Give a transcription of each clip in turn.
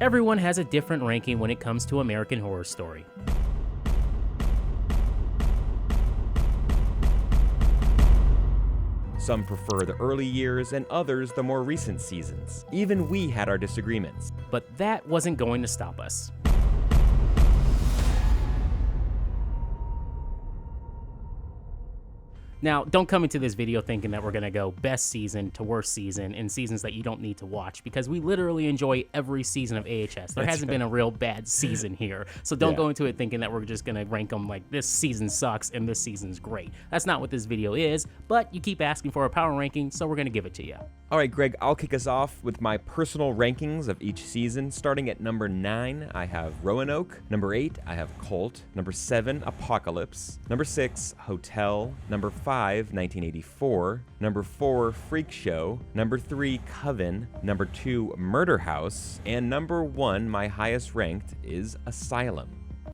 Everyone has a different ranking when it comes to American Horror Story. Some prefer the early years and others the more recent seasons. Even we had our disagreements. But that wasn't going to stop us. Now, don't come into this video thinking that we're going to go best season to worst season in seasons that you don't need to watch, because we literally enjoy every season of AHS. There hasn't been a real bad season here. So don't go into it thinking that we're just going to rank them like this season sucks and this season's great. That's not what this video is, but you keep asking for a power ranking, so we're going to give it to you. All right, Greg, I'll kick us off with my personal rankings of each season. Starting at number 9, I have Roanoke. Number 8, I have Cult. Number 7, Apocalypse. Number 6, Hotel. Number 5, 1984. Number 4, Freak Show. Number 3, Coven. Number 2, Murder House. And number 1, my highest ranked, is Asylum.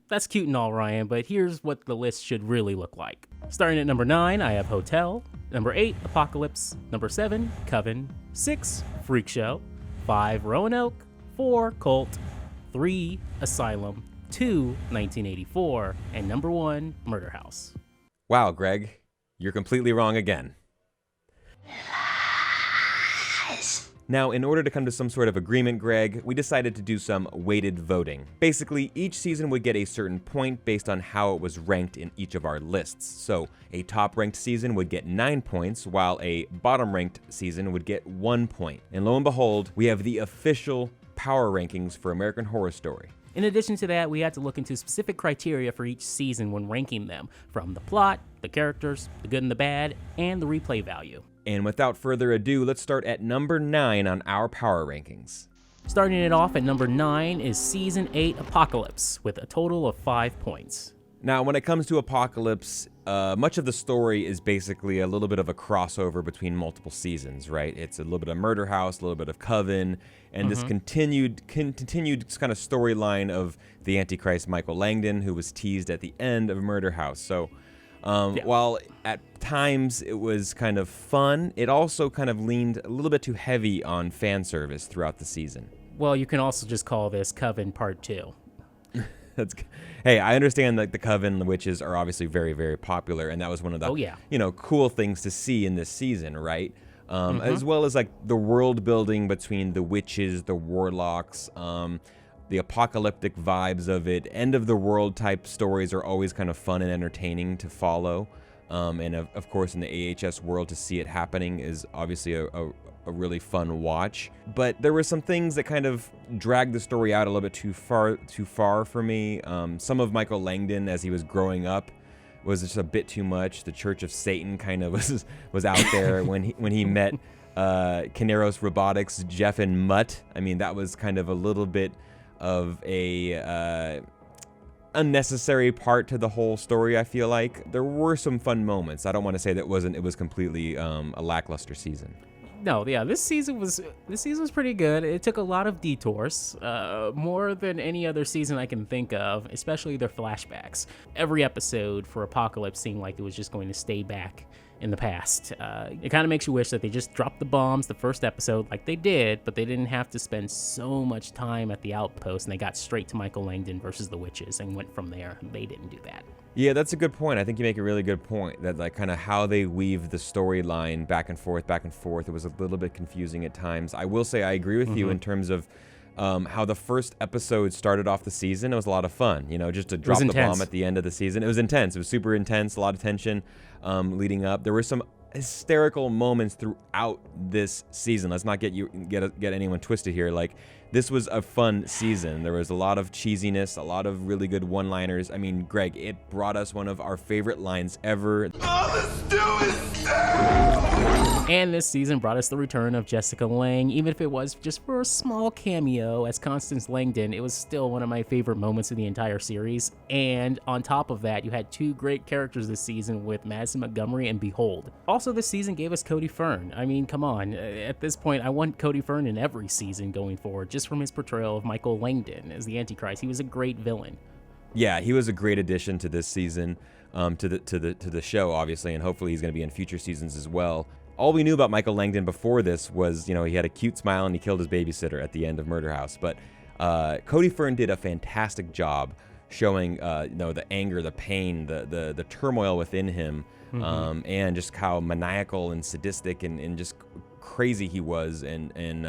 That's cute and all, Ryan, but here's what the list should really look like. Starting at number 9, I have Hotel. Number 8, Apocalypse. Number 7, Coven. 6, Freak Show. 5, Roanoke. 4, Cult. 3, Asylum. 2, 1984. And number 1, Murder House. Wow, Greg, you're completely wrong again. Now, in order to come to some sort of agreement, Greg, we decided to do some weighted voting. Basically, each season would get a certain point based on how it was ranked in each of our lists. So, a top-ranked season would get 9 points, while a bottom-ranked season would get 1 point. And lo and behold, we have the official power rankings for American Horror Story. In addition to that, we had to look into specific criteria for each season when ranking them, from the plot, the characters, the good and the bad, and the replay value. And without further ado, let's start at number 9 on our power rankings. Starting it off at number 9 is Season 8 Apocalypse, with a total of 5 points. Now, when it comes to Apocalypse, much of the story is basically a little bit of a crossover between multiple seasons, right? It's a little bit of Murder House, a little bit of Coven, and this continued kind of storyline of the Antichrist Michael Langdon, who was teased at the end of Murder House. So, while at times it was kind of fun, it also kind of leaned a little bit too heavy on fan service throughout the season. Well, you can also just call this Coven Part 2. Hey, I understand that the Coven witches are obviously very, very popular, and that was one of the cool things to see in this season, right? As well as like the world building between the witches, the warlocks, the apocalyptic vibes of it. End of the world type stories are always kind of fun and entertaining to follow. And of course, in the AHS world, to see it happening is obviously a really fun watch. But there were some things that kind of dragged the story out a little bit too far for me. Some of Michael Langdon, as he was growing up, was just a bit too much. The Church of Satan kind of was out there when he met Caneros Robotics, Jeff and Mutt. I mean, that was kind of a little bit of a unnecessary part to the whole story. I feel like there were some fun moments. I don't want to say that it was completely a lackluster season. No, yeah, this season was pretty good. It took a lot of detours, more than any other season I can think of, especially their flashbacks. Every episode for Apocalypse seemed like it was just going to stay back in the past. It kind of makes you wish that they just dropped the bombs the first episode like they did, but they didn't have to spend so much time at the outpost, and they got straight to Michael Langdon versus the witches and went from there. They didn't do that. Yeah, that's a good point. I think you make a really good point that like kind of how they weave the storyline back and forth. It was a little bit confusing at times. I will say I agree with you in terms of how the first episode started off the season. It was a lot of fun, just to drop the bomb at the end of the season. It was intense. It was super intense, a lot of tension leading up. There were some hysterical moments throughout this season. Let's not get anyone twisted here. Like, this was a fun season. There was a lot of cheesiness, a lot of really good one-liners. I mean, Greg, it brought us one of our favorite lines ever. All the stew is stew! And this season brought us the return of Jessica Lange. Even if it was just for a small cameo as Constance Langdon, it was still one of my favorite moments of the entire series. And on top of that, you had 2 great characters this season with Madison Montgomery and Behold. Also, this season gave us Cody Fern. I mean, come on. At this point, I want Cody Fern in every season going forward, just from his portrayal of Michael Langdon as the Antichrist. He was a great villain. Yeah, he was a great addition to this season, to the show, obviously, and hopefully he's going to be in future seasons as well. All we knew about Michael Langdon before this was, he had a cute smile and he killed his babysitter at the end of Murder House. But Cody Fern did a fantastic job showing the anger, the pain, the turmoil within him, and just how maniacal and sadistic and just crazy he was, and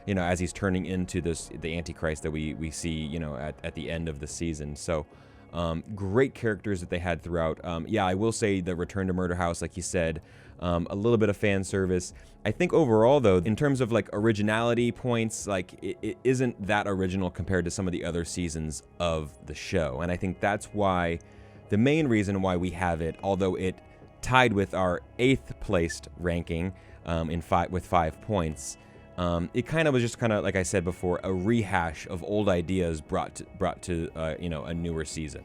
as he's turning into the Antichrist that we see at the end of the season. So great characters that they had throughout. I will say the return to Murder House, like you said, a little bit of fan service. I think overall, though, in terms of like originality points, like it isn't that original compared to some of the other seasons of the show. And I think that's why, the main reason why we have it, although it tied with our 8th placed ranking with 5 points, it kind of was just kind of, like I said before, a rehash of old ideas brought to a newer season.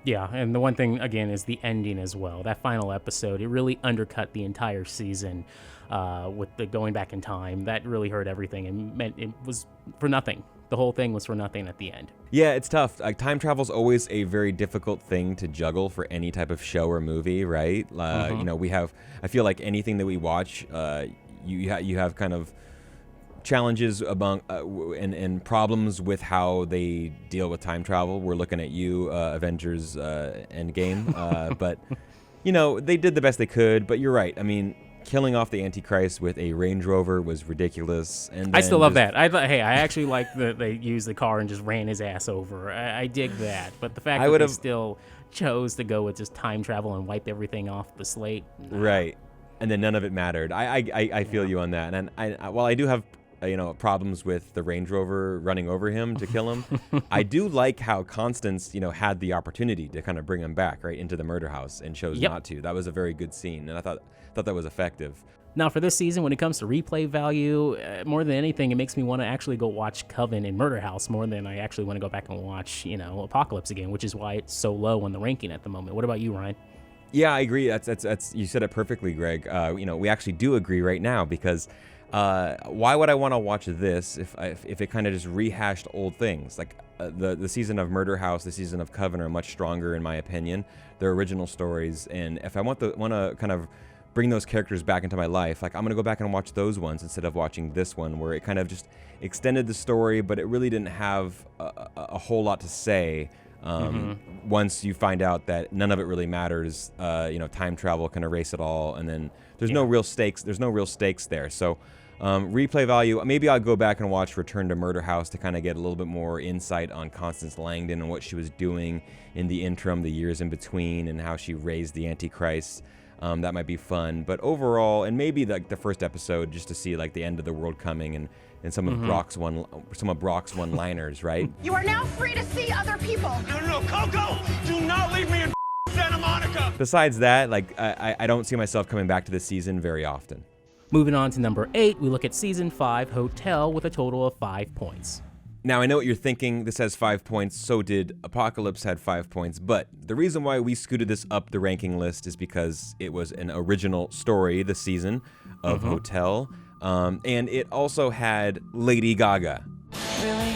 Yeah, and the one thing, again, is the ending as well. That final episode, it really undercut the entire season with the going back in time. That really hurt everything and meant it was for nothing. The whole thing was for nothing at the end. Yeah, it's tough. Like, time travel's always a very difficult thing to juggle for any type of show or movie, right? I feel like anything that we watch, you have kind of challenges among and problems with how they deal with time travel. We're looking at you, Avengers Endgame, but they did the best they could. But you're right. I mean, killing off the Antichrist with a Range Rover was ridiculous. And I still love that. I actually like that they used the car and just ran his ass over. I dig that. But the fact that they still chose to go with just time travel and wipe everything off the slate, right? And then none of it mattered. I feel you on that. And while I do have problems with the Range Rover running over him to kill him, I do like how Constance, had the opportunity to kind of bring him back right into the murder house and chose not to. That was a very good scene, and I thought that was effective. Now, for this season, when it comes to replay value, more than anything, it makes me want to actually go watch Coven and Murder House more than I actually want to go back and watch, Apocalypse again, which is why it's so low on the ranking at the moment. What about you, Ryan? Yeah, I agree. That's you said it perfectly, Greg. We actually do agree right now, because why would I want to watch this if it kind of just rehashed old things? Like the season of Murder House, the season of Coven are much stronger in my opinion. They're original stories, and if I want to kind of bring those characters back into my life, like I'm gonna go back and watch those ones instead of watching this one, where it kind of just extended the story, but it really didn't have a whole lot to say. Once you find out that none of it really matters, time travel can erase it all, and then there's no real stakes. There's no real stakes there. So replay value, maybe I'll go back and watch Return to Murder House to kind of get a little bit more insight on Constance Langdon and what she was doing in the interim, the years in between, and how she raised the Antichrist. That might be fun. But overall, and maybe like the first episode, just to see like the end of the world coming and some of Brock's one-liners, right? You are now free to see other people. No, Coco! Do not leave me in Santa Monica! Besides that, like I don't see myself coming back to this season very often. Moving on to number 8, we look at Season 5, Hotel, with a total of 5 points. Now, I know what you're thinking. This has 5 points. So did Apocalypse, had 5 points. But the reason why we scooted this up the ranking list is because it was an original story this season of Hotel. And it also had Lady Gaga. Really?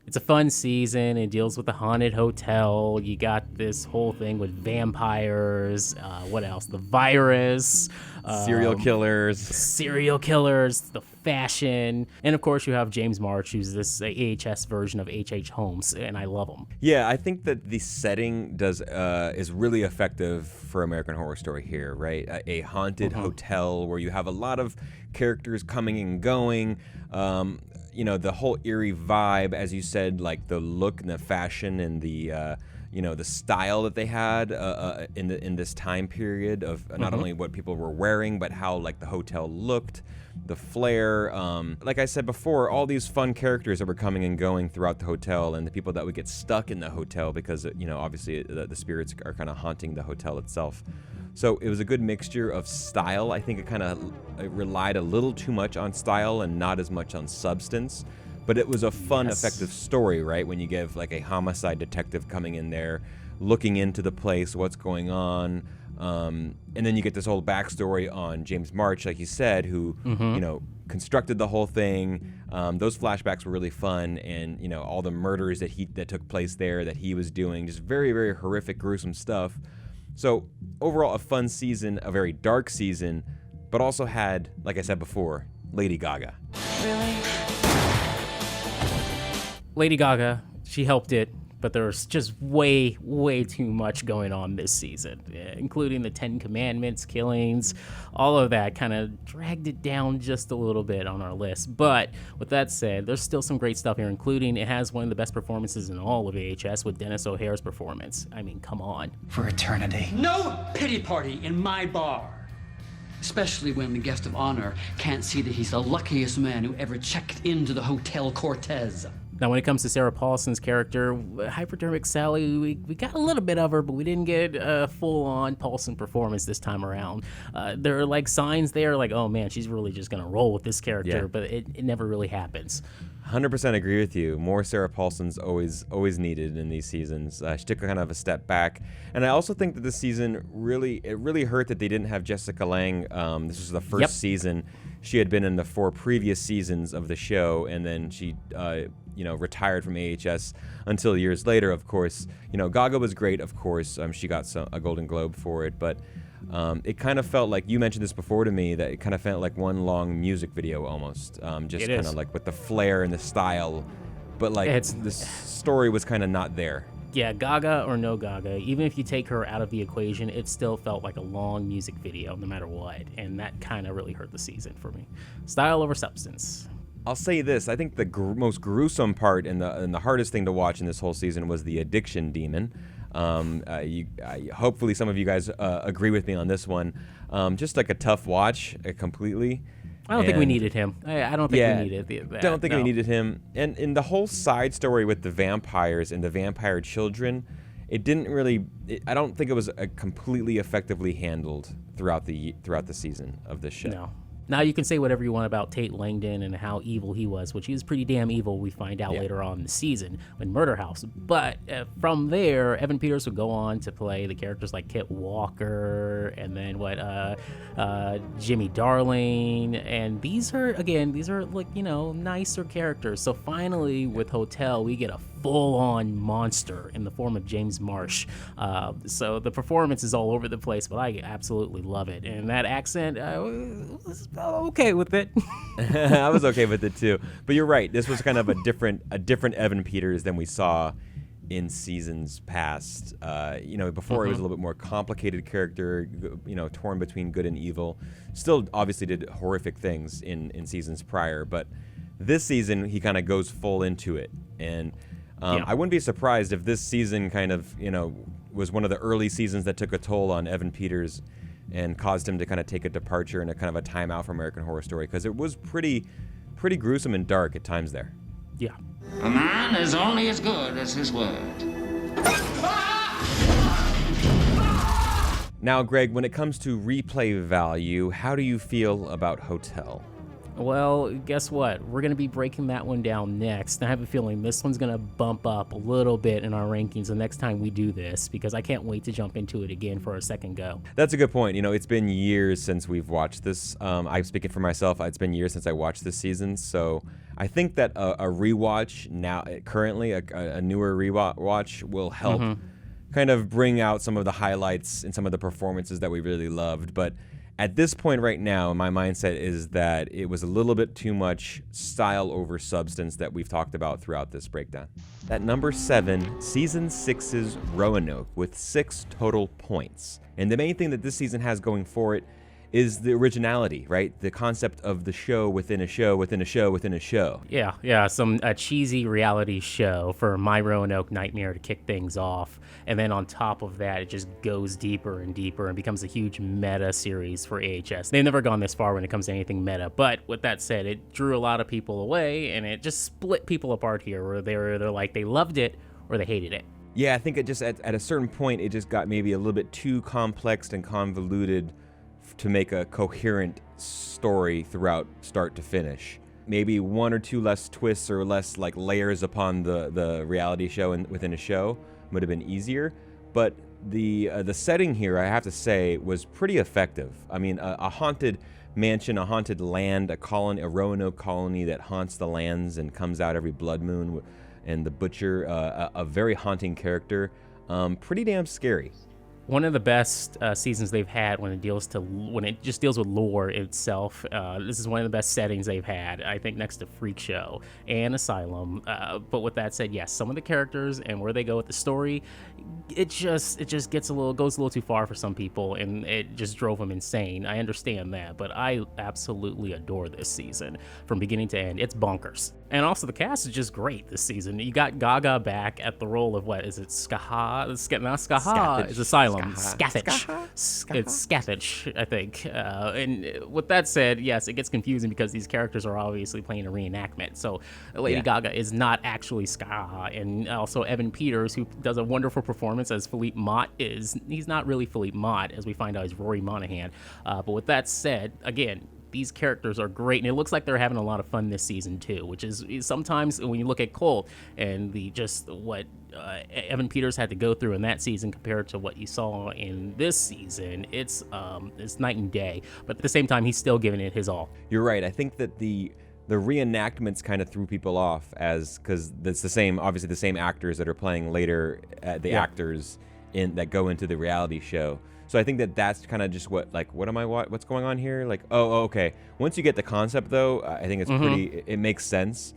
It's a fun season. It deals with the haunted hotel. You got this whole thing with vampires. What else? The virus. Serial killers, the fashion. And of course, you have James March, who's this AHS version of H.H. Holmes, and I love him. Yeah, I think that the setting is really effective for American Horror Story here, right? A haunted hotel where you have a lot of characters coming and going. The whole eerie vibe, as you said, like the look and the fashion and the the style that they had in this time period of not only what people were wearing, but how like the hotel looked, the flair. Like I said before, all these fun characters that were coming and going throughout the hotel, and the people that would get stuck in the hotel because obviously the spirits are kind of haunting the hotel itself. So it was a good mixture of style. I think it relied a little too much on style and not as much on substance. But it was a fun, effective story, right? When you give like a homicide detective coming in there, looking into the place, what's going on. And then you get this whole backstory on James March, like you said, who, constructed the whole thing. Those flashbacks were really fun. And, all the murders that took place there that he was doing, just very, very horrific, gruesome stuff. So overall, a fun season, a very dark season, but also had, like I said before, Lady Gaga. Really? Lady Gaga, she helped it, but there's just way too much going on this season, including the 10 Commandments, killings, all of that kind of dragged it down just a little bit on our list. But with that said, there's still some great stuff here, including it has one of the best performances in all of AHS with Dennis O'Hare's performance. I mean, come on. For eternity. No pity party in my bar. Especially when the guest of honor can't see that he's the luckiest man who ever checked into the Hotel Cortez. Now, when it comes to Sarah Paulson's character, Hypodermic Sally, we got a little bit of her, but we didn't get a full-on Paulson performance this time around. There are, like, signs there, like, oh, man, she's really just going to roll with this character, but it never really happens. 100% agree with you. More Sarah Paulson's always needed in these seasons. She took kind of a step back, and I also think that this season really hurt that they didn't have Jessica Lange. This was the first season. She had been in the 4 previous seasons of the show, and then she retired from AHS until years later. Of course, Gaga was great. Of course, she got a Golden Globe for it, but it kind of felt like, you mentioned this before to me, that it kind of felt like one long music video almost, just kind of like with the flair and the style, but like the story was kind of not there. Yeah, Gaga or no Gaga, even if you take her out of the equation, it still felt like a long music video no matter what, and that kind of really hurt the season for me. Style over substance. I'll say this: I think the most gruesome part and the hardest thing to watch in this whole season was the addiction demon. Hopefully some of you guys agree with me on this one. Just like a tough watch, completely. I don't think we needed him. I don't think we needed that. Don't think we needed him. And in the whole side story with the vampires and the vampire children, it didn't really. I don't think it was completely effectively handled throughout the season of this show. No. Now, you can say whatever you want about Tate Langdon and how evil he was, which he was pretty damn evil, we find out later on in the season in Murder House. But from there, Evan Peters would go on to play the characters like Kit Walker and then Jimmy Darling. And these are like, nicer characters. So finally, with Hotel, we get a full-on monster in the form of James Marsh. So the performance is all over the place, but I absolutely love it. And that accent, was okay with it. I was okay with it too. But you're right. This was kind of a different Evan Peters than we saw in seasons past. Before it was a little bit more complicated character, torn between good and evil. Still obviously did horrific things in seasons prior, but this season he kind of goes full into it. And I wouldn't be surprised if this season kind of, was one of the early seasons that took a toll on Evan Peters and caused him to kind of take a departure and a kind of a timeout from American Horror Story, because it was pretty gruesome and dark at times there. Yeah. A man is only as good as his word. Now, Greg, when it comes to replay value, how do you feel about Hotel? Well, guess what? We're going to be breaking that one down next. I have a feeling this one's going to bump up a little bit in our rankings the next time we do this, because I can't wait to jump into it again for a second go. That's a good point. It's been years since we've watched this. I'm speaking for myself. It's been years since I watched this season, so I think that a rewatch now, currently, a newer rewatch will help kind of bring out some of the highlights and some of the performances that we really loved. But at this point right now, my mindset is that it was a little bit too much style over substance that we've talked about throughout this breakdown. At number 7, Season 6's Roanoke with 6 total points. And the main thing that this season has going for it is the originality, right? The concept of the show within a show within a show within a show. Yeah, a cheesy reality show for My Roanoke Nightmare to kick things off. And then on top of that, it just goes deeper and deeper and becomes a huge meta series for AHS. They've never gone this far when it comes to anything meta. But with that said, it drew a lot of people away, and it just split people apart here, where they're like, they loved it or they hated it. Yeah, I think it just, at a certain point, it just got maybe a little bit too complex and convoluted to make a coherent story throughout start to finish. Maybe one or two less twists or less like layers upon the reality show and within a show would have been easier. But the setting here, I have to say, was pretty effective. I mean, a haunted mansion, a haunted land, a Roanoke colony that haunts the lands and comes out every blood moon, and the butcher, a very haunting character, pretty damn scary. one of the best seasons they've had when it just deals with lore itself. This is one of the best settings they've had, I think, next to Freak Show and Asylum. But with that said, yes, some of the characters and where they go with the story, it just goes a little too far for some people, and it just drove them insane. I understand that, but I absolutely adore this season from beginning to end. It's bonkers. And also the cast is just great this season. You got Gaga back at the role of, what is it, Skaha? Not Skaha. It's Asylum. Scathach. It's Scathach, I think. And with that said, yes, it gets confusing because these characters are obviously playing a reenactment. So Lady Gaga is not actually Skaha. And also Evan Peters, who does a wonderful performance as Philippe Mott, he's not really Philippe Mott, as we find out he's Rory Monahan. But with that said, again, these characters are great, and it looks like they're having a lot of fun this season too, which is sometimes when you look at Colt and what Evan Peters had to go through in that season compared to what you saw in this season, it's night and day. But at the same time, he's still giving it his all. You're right. I think that the reenactments kind of threw people off because it's the same actors that are playing later, actors that go into the reality show. So I think that's kind of just what's going on here? Like, okay. Once you get the concept, though, I think it's it makes sense.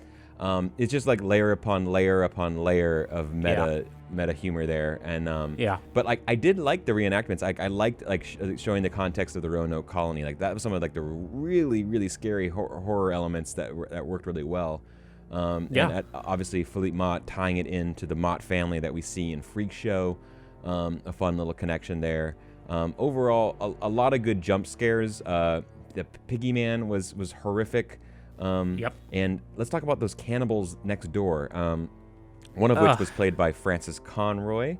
It's just like layer upon layer upon layer of meta humor there. And but like, I did like the reenactments. I liked showing the context of the Roanoke colony. Like, that was some of like the really, really scary horror elements that worked really well. And obviously Philippe Mott tying it into the Mott family that we see in Freak Show. A fun little connection there. Overall, a lot of good jump scares. The Piggy Man was horrific. And let's talk about those cannibals next door. One of which was played by Frances Conroy.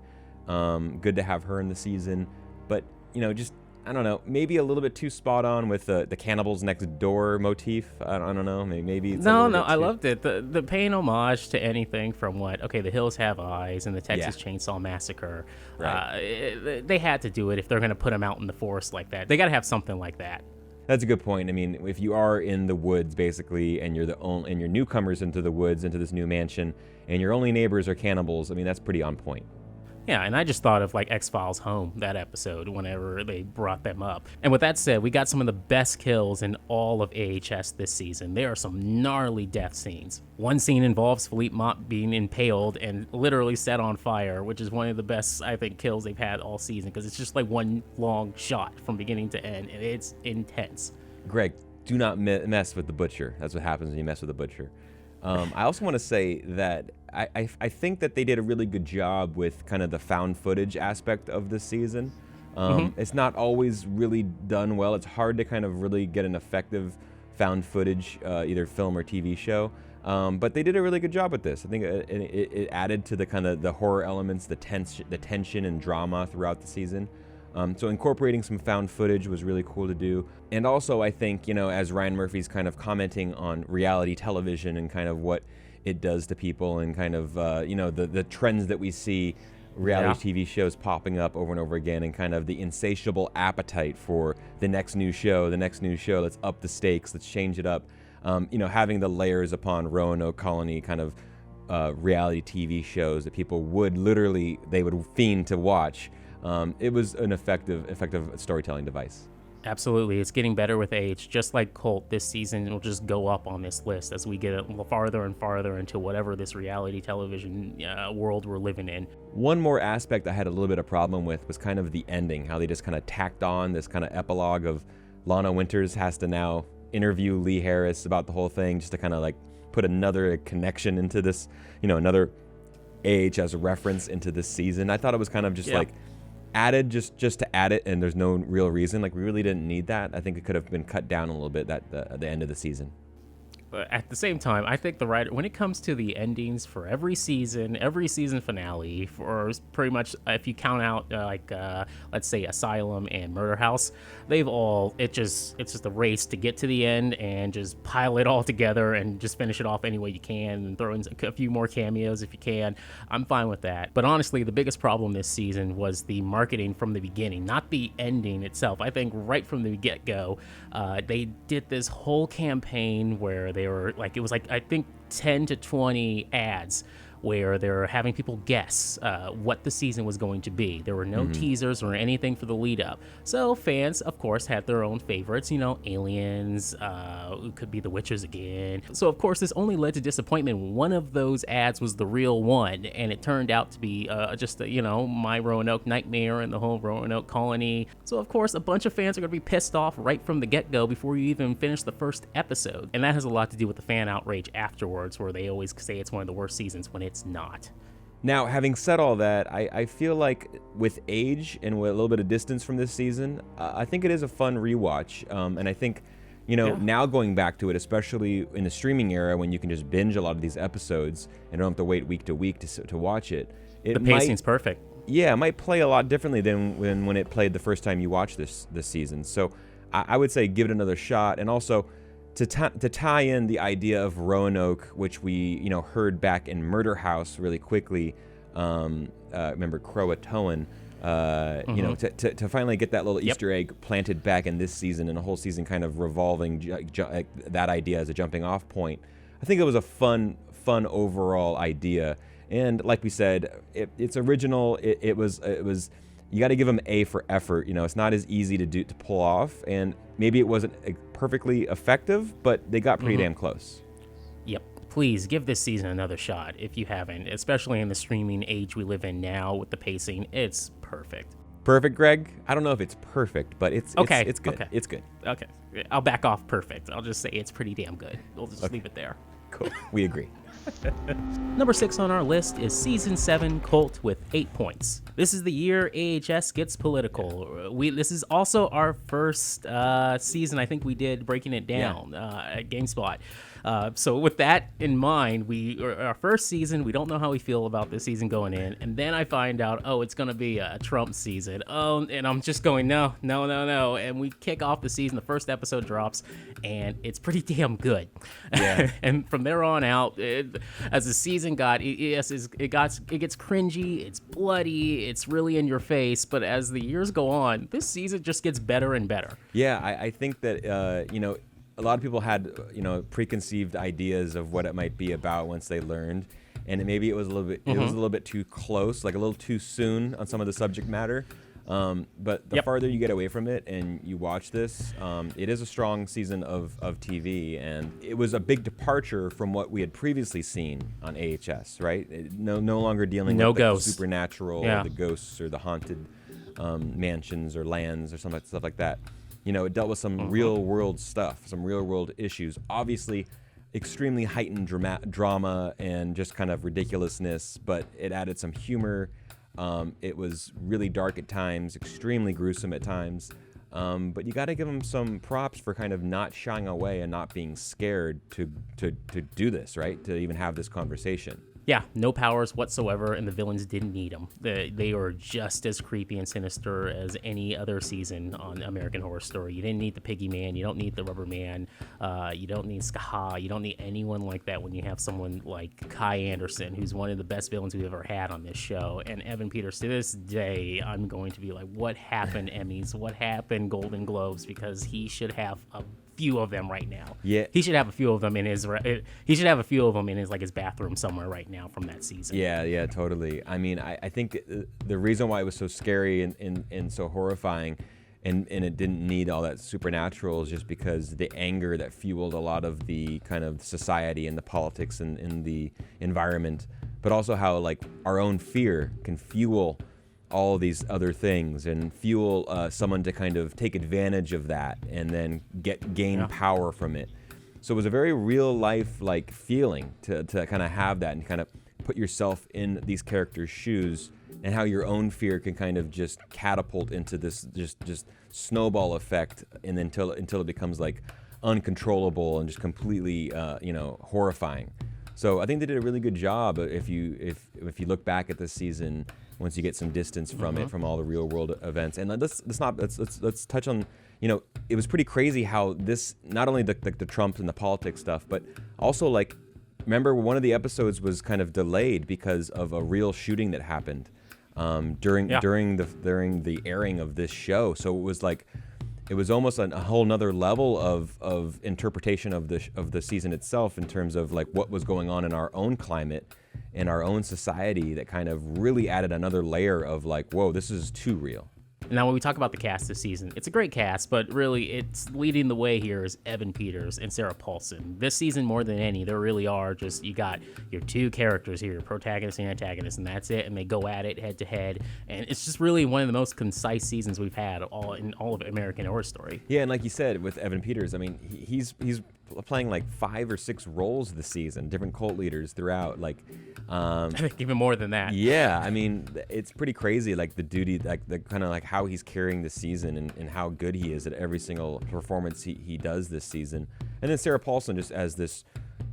Good to have her in the season. But, I don't know, maybe a little bit too spot on with the cannibals next door motif. I don't know. Maybe it's I loved it. The paying homage to anything from The Hills Have Eyes and the Texas Chainsaw Massacre. Right. They had to do it if they're going to put them out in the forest like that. They got to have something like that. That's a good point. I mean, if you are in the woods basically, and you're you're newcomers into the woods, into this new mansion, and your only neighbors are cannibals, I mean, that's pretty on point. Yeah, and I just thought of X-Files Home, that episode, whenever they brought them up. And with that said, we got some of the best kills in all of AHS this season. There are some gnarly death scenes. One scene involves Philippe Mott being impaled and literally set on fire, which is one of the best, I think, kills they've had all season, because it's just like one long shot from beginning to end, and it's intense. Greg, do not mess with the butcher. That's what happens when you mess with the butcher. I also want to say that I think that they did a really good job with kind of the found footage aspect of this season. It's not always really done well. It's hard to kind of really get an effective found footage, either film or TV show. But they did a really good job with this. I think it added to the kind of the horror elements, the tension and drama throughout the season. So incorporating some found footage was really cool to do. And also, I think, as Ryan Murphy's kind of commenting on reality television and kind of what it does to people, and kind of, the trends that we see reality TV shows popping up over and over again, and kind of the insatiable appetite for the next new show, let's up the stakes, let's change it up. Having the layers upon Roanoke colony kind of reality TV shows that people would fiend to watch. It was an effective storytelling device. Absolutely. It's getting better with age. Just like Colt, this season will just go up on this list as we get farther and farther into whatever this reality television world we're living in. One more aspect I had a little bit of problem with was kind of the ending, how they just kind of tacked on this kind of epilogue of Lana Winters has to now interview Lee Harris about the whole thing, just to kind of like put another connection into this, another AHS reference into this season. I thought it was kind of just like added just to add it, and there's no real reason. Like, we really didn't need that. I think it could have been cut down a little bit at the end of the season. But at the same time, I think the writer, when it comes to the endings for every season finale, for pretty much, if you count out let's say Asylum and Murder House, it's just a race to get to the end and just pile it all together and just finish it off any way you can, and throw in a few more cameos if you can. I'm fine with that. But honestly, the biggest problem this season was the marketing from the beginning, not the ending itself. I think right from the get-go, they did this whole campaign where they were I think 10 to 20 ads where they're having people guess what the season was going to be. There were no teasers or anything for the lead up. So fans, of course, had their own favorites, aliens, it could be the witches again. So of course, this only led to disappointment when one of those ads was the real one, and it turned out to be just my Roanoke nightmare and the whole Roanoke colony. So of course, a bunch of fans are going to be pissed off right from the get-go before you even finish the first episode. And that has a lot to do with the fan outrage afterwards, where they always say it's one of the worst seasons when it's not. Now, having said all that, I feel like with age and with a little bit of distance from this season, I think it is a fun rewatch. And I think, now going back to it, especially in the streaming era when you can just binge a lot of these episodes and don't have to wait week to week to watch it. The pacing's perfect. Yeah, it might play a lot differently than when it played the first time you watched this season. So I would say give it another shot. And also, to tie in the idea of Roanoke, which we heard back in Murder House really quickly, remember Croatoan, to finally get that little Easter egg planted back in this season and a whole season kind of revolving that idea as a jumping off point. I think it was a fun overall idea, and like we said, it's original. It was. You got to give them A for effort. It's not as easy to pull off, and maybe it wasn't perfectly effective, but they got pretty damn close. Yep. Please give this season another shot if you haven't, especially in the streaming age we live in now with the pacing. It's perfect. Perfect, Greg? I don't know if it's perfect, but it's okay. It's good. Okay. It's good. Okay. I'll back off perfect. I'll just say it's pretty damn good. We'll just leave it there. Cool. We agree. Number 6 on our list is Season 7 Cult with 8 points. This is the year AHS gets political. This is also our first season I think we did breaking it down at GameSpot. So with that in mind, our first season, we don't know how we feel about this season going in, and then I find out, it's going to be a Trump season. And I'm just going, no. And we kick off the season, the first episode drops, and it's pretty damn good. Yeah. And from there on out, as the season it gets cringy, it's bloody, it's really in your face, but as the years go on, this season just gets better and better. Yeah, I think that, a lot of people had, preconceived ideas of what it might be about once they learned, and maybe it was a little bit too close, like a little too soon on some of the subject matter. But the farther you get away from it and you watch this, it is a strong season of TV, and it was a big departure from what we had previously seen on AHS, right? No longer dealing with the supernatural, or the ghosts, or the haunted mansions or lands or stuff like that. It dealt with some real world stuff, some real world issues. Obviously, extremely heightened drama and just kind of ridiculousness, but it added some humor. It was really dark at times, extremely gruesome at times. But you got to give them some props for kind of not shying away and not being scared to do this, right? To even have this conversation. Yeah, no powers whatsoever, and the villains didn't need them. They are just as creepy and sinister as any other season on American Horror Story. You didn't need the Piggy Man, you don't need the Rubber Man, you don't need Skaha, you don't need anyone like that when you have someone like Kai Anderson, who's one of the best villains we've ever had on this show. And Evan Peters, to this day, I'm going to be like, what happened, Emmys? What happened, Golden Globes? Because he should have a few of them right now. Yeah, he should have a few of them in his. He should have a few of them in his bathroom somewhere right now from that season. Yeah, totally. I mean, I think the reason why it was so scary and so horrifying, and it didn't need all that supernatural, is just because the anger that fueled a lot of the kind of society and the politics and the environment, but also how like our own fear can fuel all these other things and fuel someone to kind of take advantage of that and then gain power from it. So it was a very real life like feeling to kind of have that and kind of put yourself in these characters' shoes, and how your own fear can kind of just catapult into this just snowball effect, and then until it becomes like uncontrollable and just completely horrifying. So I think they did a really good job. If you look back at this season, once you get some distance from it, from all the real world events, and let's touch on, it was pretty crazy how this, not only the Trump and the politics stuff, but also like, remember one of the episodes was kind of delayed because of a real shooting that happened during the airing of this show. So it was like, it was almost a whole nother level of interpretation of the season itself in terms of like what was going on in our own climate. in our own society that kind of really added another layer of like, whoa, this is too real. Now, when we talk about the cast this season, it's a great cast, but really, it's leading the way here is Evan Peters and Sarah Paulson. This season, more than any, there really are just, you got your two characters here, protagonist and antagonist, and that's it, and they go at it head to head, and it's just really one of the most concise seasons we've had in all of American Horror Story. Yeah, and like you said, with Evan Peters, I mean, he's playing like 5 or 6 roles this season, different cult leaders throughout, like I think even more than that. Yeah, I mean, it's pretty crazy, like the duty, like the kind of like how he's carrying the season and how good he is at every single performance he does this season. And then Sarah Paulson just as this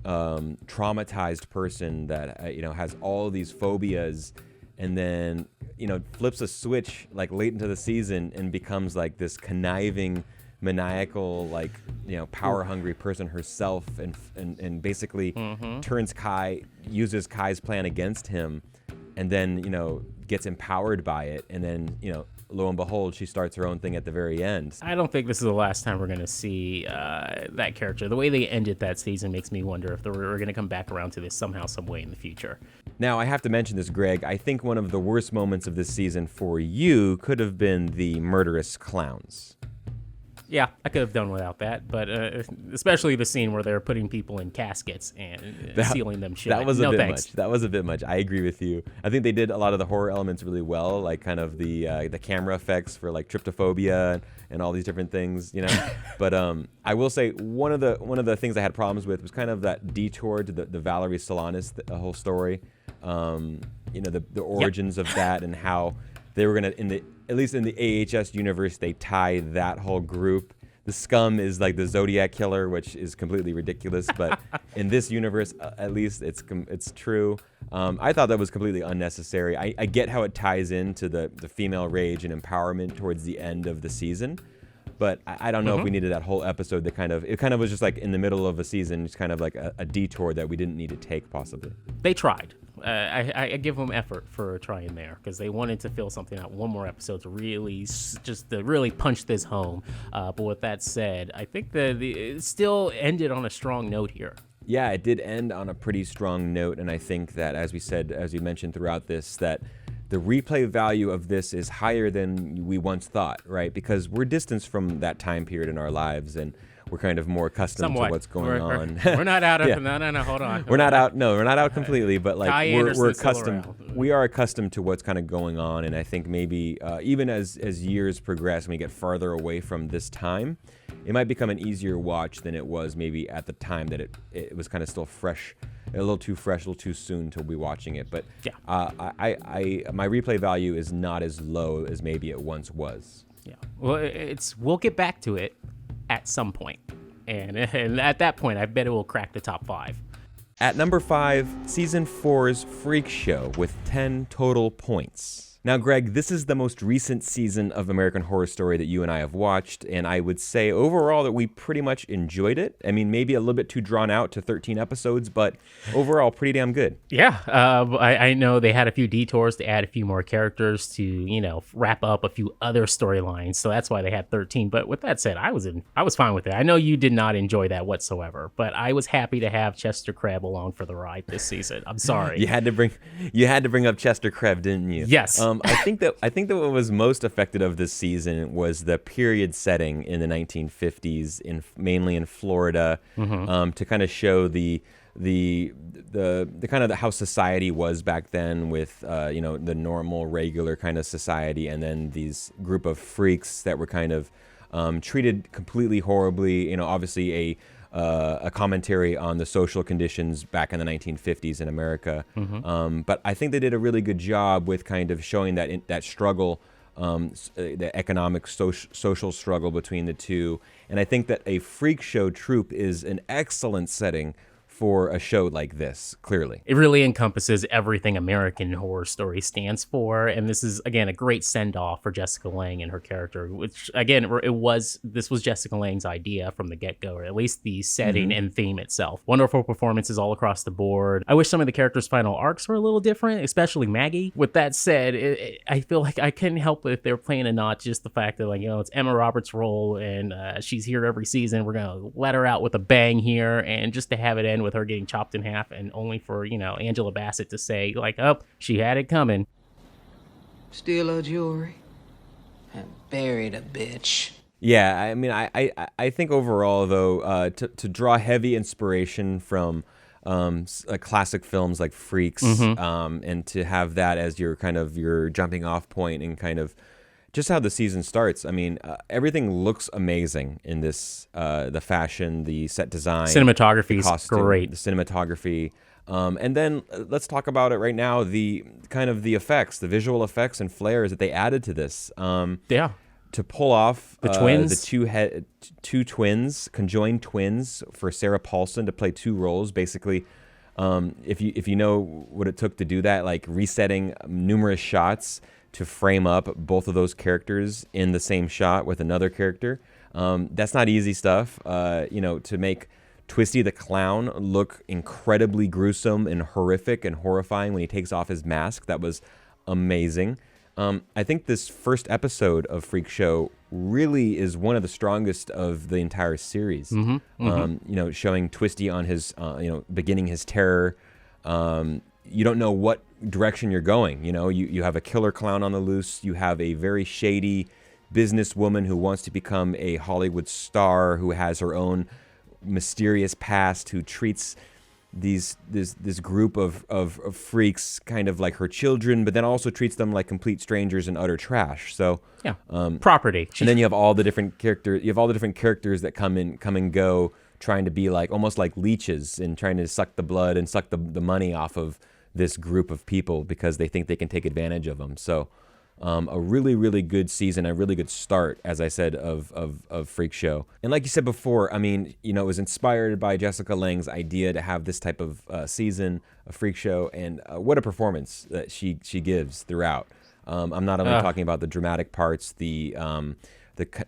traumatized person that has all these phobias, and then flips a switch like late into the season and becomes like this conniving, maniacal, like power hungry person herself, and basically uses Kai's plan against him, and then gets empowered by it, and then lo and behold, she starts her own thing at the very end. I don't think this is the last time we're going to see that character. The way they ended that season makes me wonder if we're going to come back around to this somehow, some way in the future. Now, I have to mention this, Greg. I think one of the worst moments of this season for you could have been the murderous clowns. Yeah, I could have done without that, but especially the scene where they're putting people in caskets and sealing them shut. That was a bit much. That was a bit much. I agree with you. I think they did a lot of the horror elements really well, like kind of the camera effects for like tryptophobia and all these different things, But I will say one of the things I had problems with was kind of that detour to the Valerie Solanas, the whole story. The origins of that and how they were gonna at least in the AHS universe, they tie that whole group. The Scum is like the Zodiac killer, which is completely ridiculous. But in this universe, at least it's true. I thought that was completely unnecessary. I get how it ties into the female rage and empowerment towards the end of the season. But I don't know if we needed that whole episode that kind of was just like in the middle of a season, just kind of like a detour that we didn't need to take possibly. They tried. I give them effort for trying there because they wanted to fill something out, one more episode to really really punch this home. But with that said, I think that it still ended on a strong note here. Yeah, it did end on a pretty strong note, and I think that as you mentioned throughout this, that the replay value of this is higher than we once thought, right? Because we're distanced from that time period in our lives, and we're kind of more accustomed to what's going on. We're not out of no, hold on. We're not out completely, but like we're accustomed. We are accustomed to what's kind of going on, and I think maybe even as years progress and we get farther away from this time, it might become an easier watch than it was maybe at the time that it was kind of still fresh, a little too fresh, a little too soon to be watching it. But yeah, my replay value is not as low as maybe it once was. Yeah, well, we'll get back to it at some point, and at that point, I bet it will crack the top 5. At number 5, Season 4's Freak Show with 10 total points. Now, Greg, this is the most recent season of American Horror Story that you and I have watched, and I would say overall that we pretty much enjoyed it. I mean, maybe a little bit too drawn out to 13 episodes, but overall pretty damn good. Yeah, I know they had a few detours to add a few more characters to, wrap up a few other storylines, so that's why they had 13. But with that said, I was fine with it. I know you did not enjoy that whatsoever, but I was happy to have Chester Crab along for the ride this season. I'm sorry. You had to bring up Chester Crab, didn't you? Yes. I think that what was most affected of this season was the period setting in the 1950s, mainly in Florida, to kind of show the kind of how society was back then with the normal, regular kind of society, and then these group of freaks that were kind of treated completely horribly. Obviously a commentary on the social conditions back in the 1950s in America. But I think they did a really good job with kind of showing that struggle, the economic social struggle between the two. And I think that a freak show troupe is an excellent setting for a show like this, clearly. It really encompasses everything American Horror Story stands for, and this is, again, a great send-off for Jessica Lange and her character, which, again, this was Jessica Lange's idea from the get-go, or at least the setting and theme itself. Wonderful performances all across the board. I wish some of the characters' final arcs were a little different, especially Maggie. With that said, I feel like I couldn't help it if they were playing a notch, just the fact that, it's Emma Roberts' role, and she's here every season. We're going to let her out with a bang here, and just to have it end with her getting chopped in half, and only for, Angela Bassett to say, like, oh, she had it coming. Steal her jewelry and bury the bitch. Yeah, I mean, I think overall, though, to draw heavy inspiration from classic films like Freaks, and to have that as your kind of your jumping off point and kind of just how the season starts. I mean, everything looks amazing in this, the fashion, the set design, cinematography is great. The cinematography. And then let's talk about it right now. The kind of the effects, the visual effects and flares that they added to this. To pull off the twins, the two twins, conjoined twins for Sarah Paulson to play two roles. Basically, if you know what it took to do that, like resetting numerous shots to frame up both of those characters in the same shot with another character, that's not easy stuff. To make Twisty the Clown look incredibly gruesome and horrific and horrifying when he takes off his mask, that was amazing. I think this first episode of Freak Show really is one of the strongest of the entire series. Showing Twisty on his, beginning his terror. You don't know what direction you're going. You have a killer clown on the loose. You have a very shady businesswoman who wants to become a Hollywood star, who has her own mysterious past, who treats this group of freaks kind of like her children, but then also treats them like complete strangers and utter trash. So property. And then you have all the different characters. You have all the different characters that come and go, trying to be like almost like leeches and trying to suck the blood and suck the money off of this group of people because they think they can take advantage of them. So a really, really good season, a really good start, as I said, of Freak Show. And like you said before, I mean, it was inspired by Jessica Lange's idea to have this type of season, a Freak Show, and what a performance that she gives throughout. I'm not only talking about the dramatic parts, the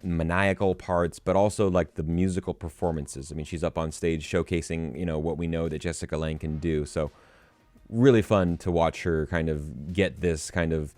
maniacal parts, but also like the musical performances. I mean, she's up on stage showcasing, what we know that Jessica Lange can do. So really fun to watch her kind of get this kind of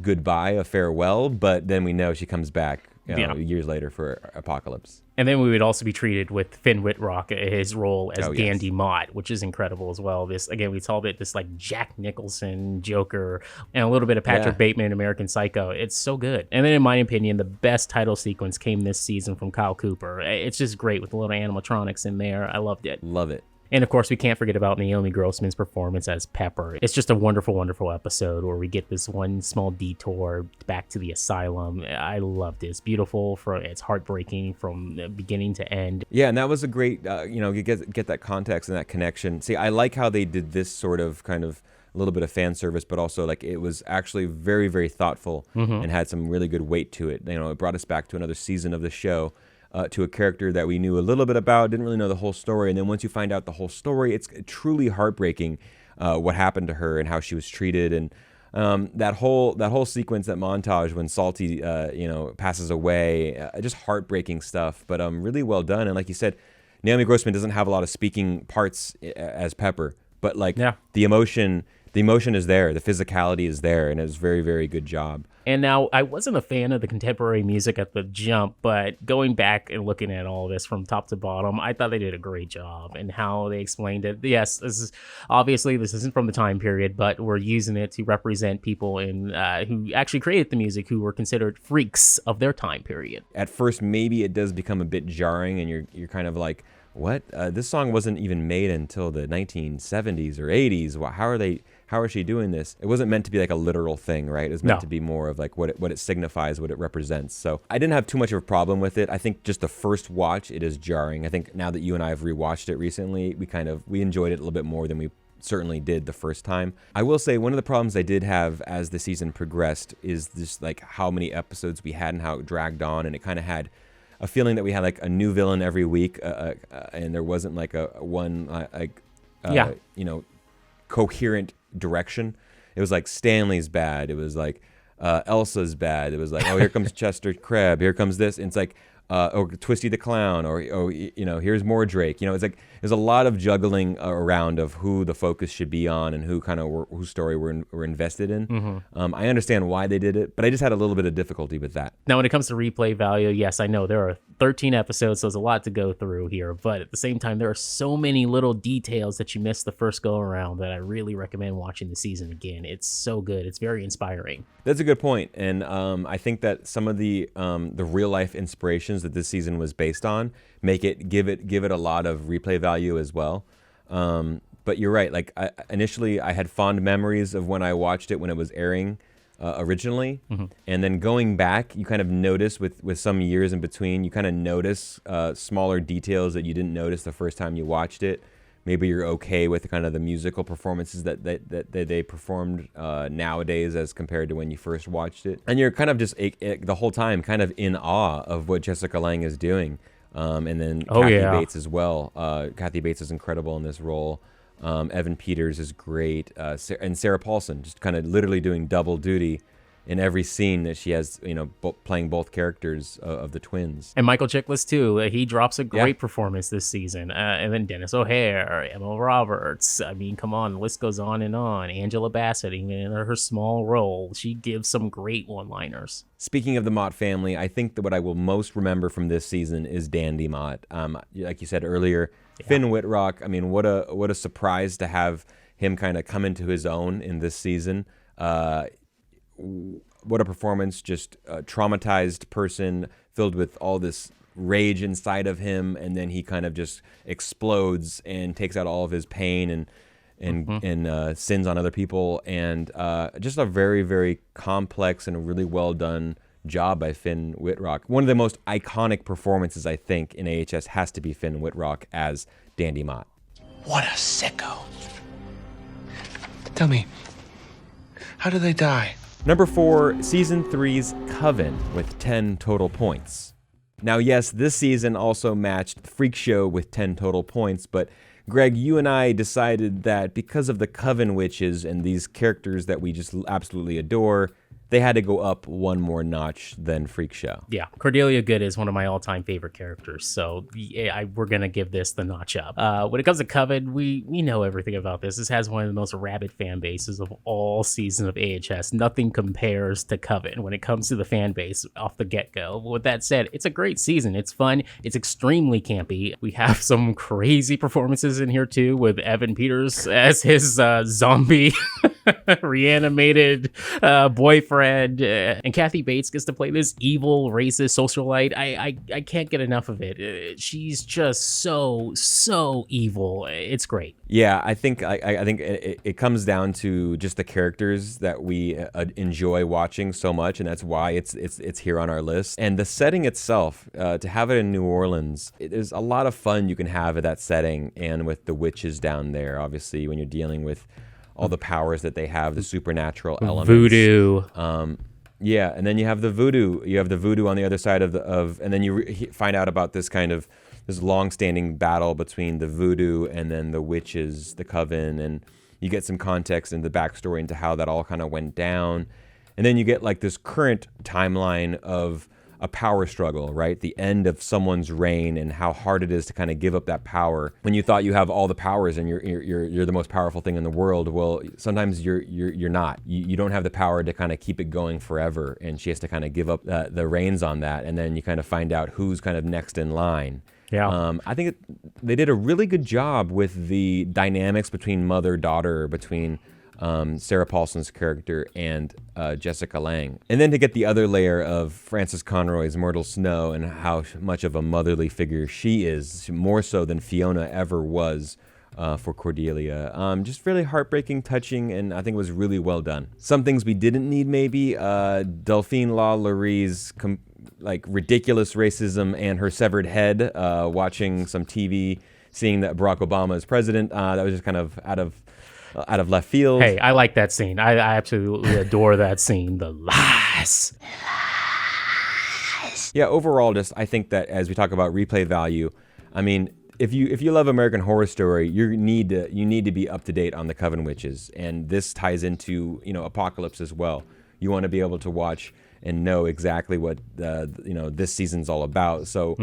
goodbye, a farewell, but then we know she comes back years later for Apocalypse. And then we would also be treated with Finn Wittrock, his role as Dandy Mott, which is incredible as well. This, again, we saw this like Jack Nicholson Joker and a little bit of Patrick Bateman in American Psycho. It's so good. And then in my opinion, the best title sequence came this season from Kyle Cooper. It's just great with the little animatronics in there. I loved it. Love it. And of course, we can't forget about Naomi Grossman's performance as Pepper. It's just a wonderful, wonderful episode where we get this one small detour back to the asylum. I loved it. It's beautiful. It's heartbreaking from beginning to end. Yeah, and that was a great, you get that context and that connection. See, I like how they did this sort of kind of a little bit of fan service, but also like it was actually very, very thoughtful and had some really good weight to it. It brought us back to another season of the show. To a character that we knew a little bit about, didn't really know the whole story. And then once you find out the whole story, it's truly heartbreaking what happened to her and how she was treated. And that whole sequence, that montage when Salty, passes away, just heartbreaking stuff, but really well done. And like you said, Naomi Grossman doesn't have a lot of speaking parts as Pepper, but like the emotion is there, the physicality is there, and it was a very, very good job. And now, I wasn't a fan of the contemporary music at the jump, but going back and looking at all this from top to bottom, I thought they did a great job in how they explained it. Yes, this isn't from the time period, but we're using it to represent people who actually created the music, who were considered freaks of their time period. At first, maybe it does become a bit jarring, and you're kind of like, what? This song wasn't even made until the 1970s or 80s. How are she doing this? It wasn't meant to be like a literal thing, right? It was meant to be more of like what it signifies, what it represents. So I didn't have too much of a problem with it. I think just the first watch, it is jarring. I think now that you and I have rewatched it recently, we enjoyed it a little bit more than we certainly did the first time. I will say one of the problems I did have as the season progressed is just like how many episodes we had and how it dragged on, and it kind of had a feeling that we had like a new villain every week, and there wasn't like coherent direction. It was like Stanley's bad. It was like Elsa's bad. It was like, oh, here comes Chester Crab. Here comes this. And it's like, or Twisty the Clown, or here's more Drake. It's like it there's a lot of juggling around of who the focus should be on and whose story we're invested in. I understand why they did it, but I just had a little bit of difficulty with that. Now, when it comes to replay value, yes, I know there are 13 episodes, so there's a lot to go through here, but at the same time, there are so many little details that you missed the first go around that I really recommend watching the season again. It's so good. It's very inspiring. That's a good point, and I think that some of the real life inspirations that this season was based on give it a lot of replay value as well. But you're right. Like initially, I had fond memories of when I watched it when it was airing originally, and then going back, you kind of notice with some years in between, you kind of notice smaller details that you didn't notice the first time you watched it. Maybe you're okay with kind of the musical performances that they performed nowadays as compared to when you first watched it. And you're kind of just the whole time kind of in awe of what Jessica Lange is doing. And then Kathy Bates as well. Kathy Bates is incredible in this role. Evan Peters is great. And Sarah Paulson just kind of literally doing double duty in every scene that she has, playing both characters of the twins. And Michael Chiklis, too. He drops a great performance this season. And then Dennis O'Hare, Emma Roberts. I mean, come on, the list goes on and on. Angela Bassett, even in her small role, she gives some great one-liners. Speaking of the Mott family, I think that what I will most remember from this season is Dandy Mott. Like you said earlier, Finn Wittrock, I mean, what a surprise to have him kind of come into his own in this season. What a performance, just a traumatized person filled with all this rage inside of him, and then he kind of just explodes and takes out all of his pain and sins on other people, and just a very, very complex and a really well done job by Finn Wittrock. One of the most iconic performances, I think, in AHS has to be Finn Wittrock as Dandy Mott. What a sicko. Tell me, how do they die? Number 4, Season 3's Coven with 10 total points. Now, yes, this season also matched Freak Show with 10 total points, but Greg, you and I decided that because of the Coven witches and these characters that we just absolutely adore, they had to go up one more notch than Freak Show. Yeah, Cordelia Good is one of my all-time favorite characters, so we're going to give this the notch up. When it comes to Coven, we know everything about this. This has one of the most rabid fan bases of all seasons of AHS. Nothing compares to Coven when it comes to the fan base off the get-go. With that said, it's a great season. It's fun. It's extremely campy. We have some crazy performances in here, too, with Evan Peters as his zombie reanimated boyfriend. And Kathy Bates gets to play this evil, racist socialite. I can't get enough of it. She's just so evil. It's great. Yeah, I think it comes down to just the characters that we enjoy watching so much, and that's why it's here on our list. And the setting itself, to have it in New Orleans, there's a lot of fun you can have at that setting, and with the witches down there. Obviously, when you're dealing with all the powers that they have, the supernatural elements. Voodoo. Yeah, and then you have the voodoo. You have the voodoo on the other side and then you find out about this long-standing battle between the voodoo and then the witches, the Coven, and you get some context and the backstory into how that all kind of went down. And then you get like this current timeline of a power struggle, right? The end of someone's reign and how hard it is to kind of give up that power when you thought you have all the powers and you're the most powerful thing in the world. Well, sometimes you're not. You don't have the power to kind of keep it going forever, and she has to kind of give up the reins on that, and then you kind of find out who's kind of next in line. Yeah. I think they did a really good job with the dynamics between mother-daughter, between Sarah Paulson's character and Jessica Lange. And then to get the other layer of Frances Conroy's Myrtle Snow and how much of a motherly figure she is, more so than Fiona ever was for Cordelia. Just really heartbreaking, touching, and I think it was really well done. Some things we didn't need maybe, Delphine LaLaurie's ridiculous racism and her severed head, watching some TV, seeing that Barack Obama is president, that was just kind of out of left field. Hey, I like that scene. I absolutely adore that scene. The lies. Yeah, overall, I think that as we talk about replay value, I mean, if you love American Horror Story, you need to be up to date on the Coven witches, and this ties into Apocalypse as well. You want to be able to watch and know exactly what this season's all about. So,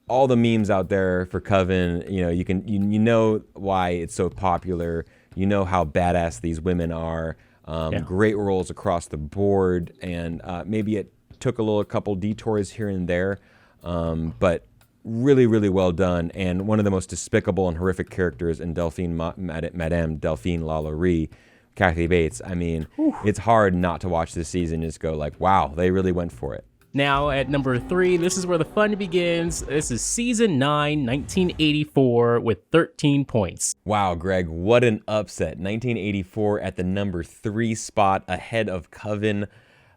all the memes out there for Coven. You know, you know why it's so popular. You know how badass these women are. Great roles across the board, and maybe it took a couple detours here and there, but really, really well done. And one of the most despicable and horrific characters in Madame Delphine Lalaurie, Kathy Bates. I mean, it's hard not to watch this season and just go like, wow, they really went for it. Now at number 3, this is where the fun begins. This is season 9, 1984, with 13 points. Wow, Greg, what an upset. 1984 at the number 3 spot ahead of Coven.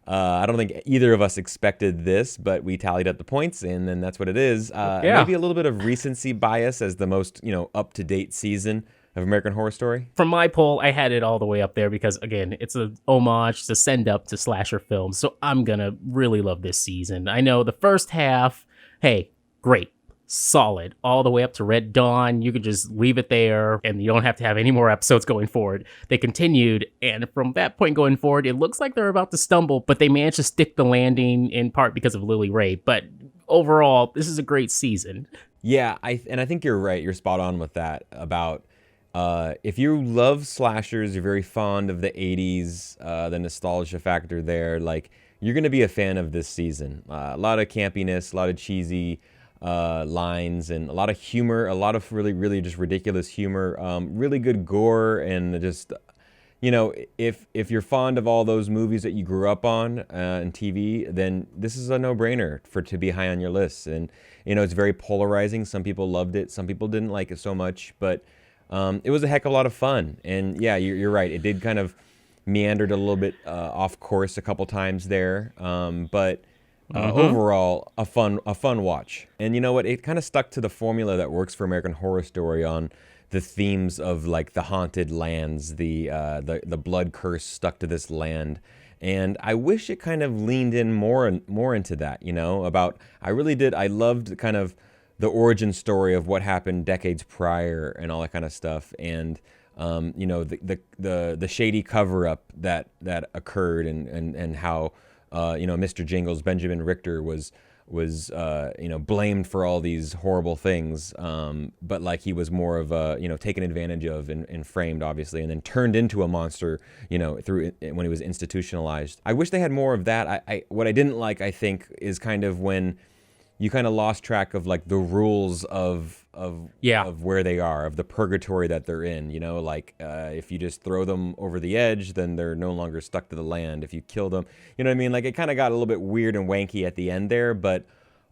I don't think either of us expected this, but we tallied up the points, and then that's what it is. Maybe a little bit of recency bias as the most, up-to-date season of American Horror Story. From my poll, I had it all the way up there because, again, it's a homage, it's a send-up to slasher films, so I'm gonna really love this season. I know the first half, hey, great, solid, all the way up to Red Dawn. You could just leave it there, and you don't have to have any more episodes going forward. They continued, and from that point going forward, it looks like they're about to stumble, but they managed to stick the landing in part because of Lily Ray. But overall, this is a great season. Yeah, I think you're right. You're spot on with that about... if you love slashers, you're very fond of the 80s, the nostalgia factor there, like, you're going to be a fan of this season. A lot of campiness, a lot of cheesy lines, and a lot of humor, a lot of really, really just ridiculous humor, really good gore, and just, if you're fond of all those movies that you grew up on and TV, then this is a no-brainer to be high on your list. And, it's very polarizing. Some people loved it. Some people didn't like it so much, but... it was a heck of a lot of fun, and yeah, you're right. It did kind of meandered a little bit off course a couple times there, but overall, a fun watch. And you know what? It kind of stuck to the formula that works for American Horror Story on the themes of like the haunted lands, the blood curse stuck to this land. And I wish it kind of leaned in more into that. I loved kind of the origin story of what happened decades prior and all that kind of stuff, and the shady cover up that occurred, and how Mr. Jingles, Benjamin Richter, was blamed for all these horrible things, but like he was more of a taken advantage of and framed, obviously, and then turned into a monster through when he was institutionalized. I wish they had more of that. What I didn't like, I think, is kind of when you kind of lost track of like the rules of where they are, of the purgatory that they're in, if you just throw them over the edge, then they're no longer stuck to the land. If you kill them, you know what I mean? Like, it kind of got a little bit weird and wanky at the end there, but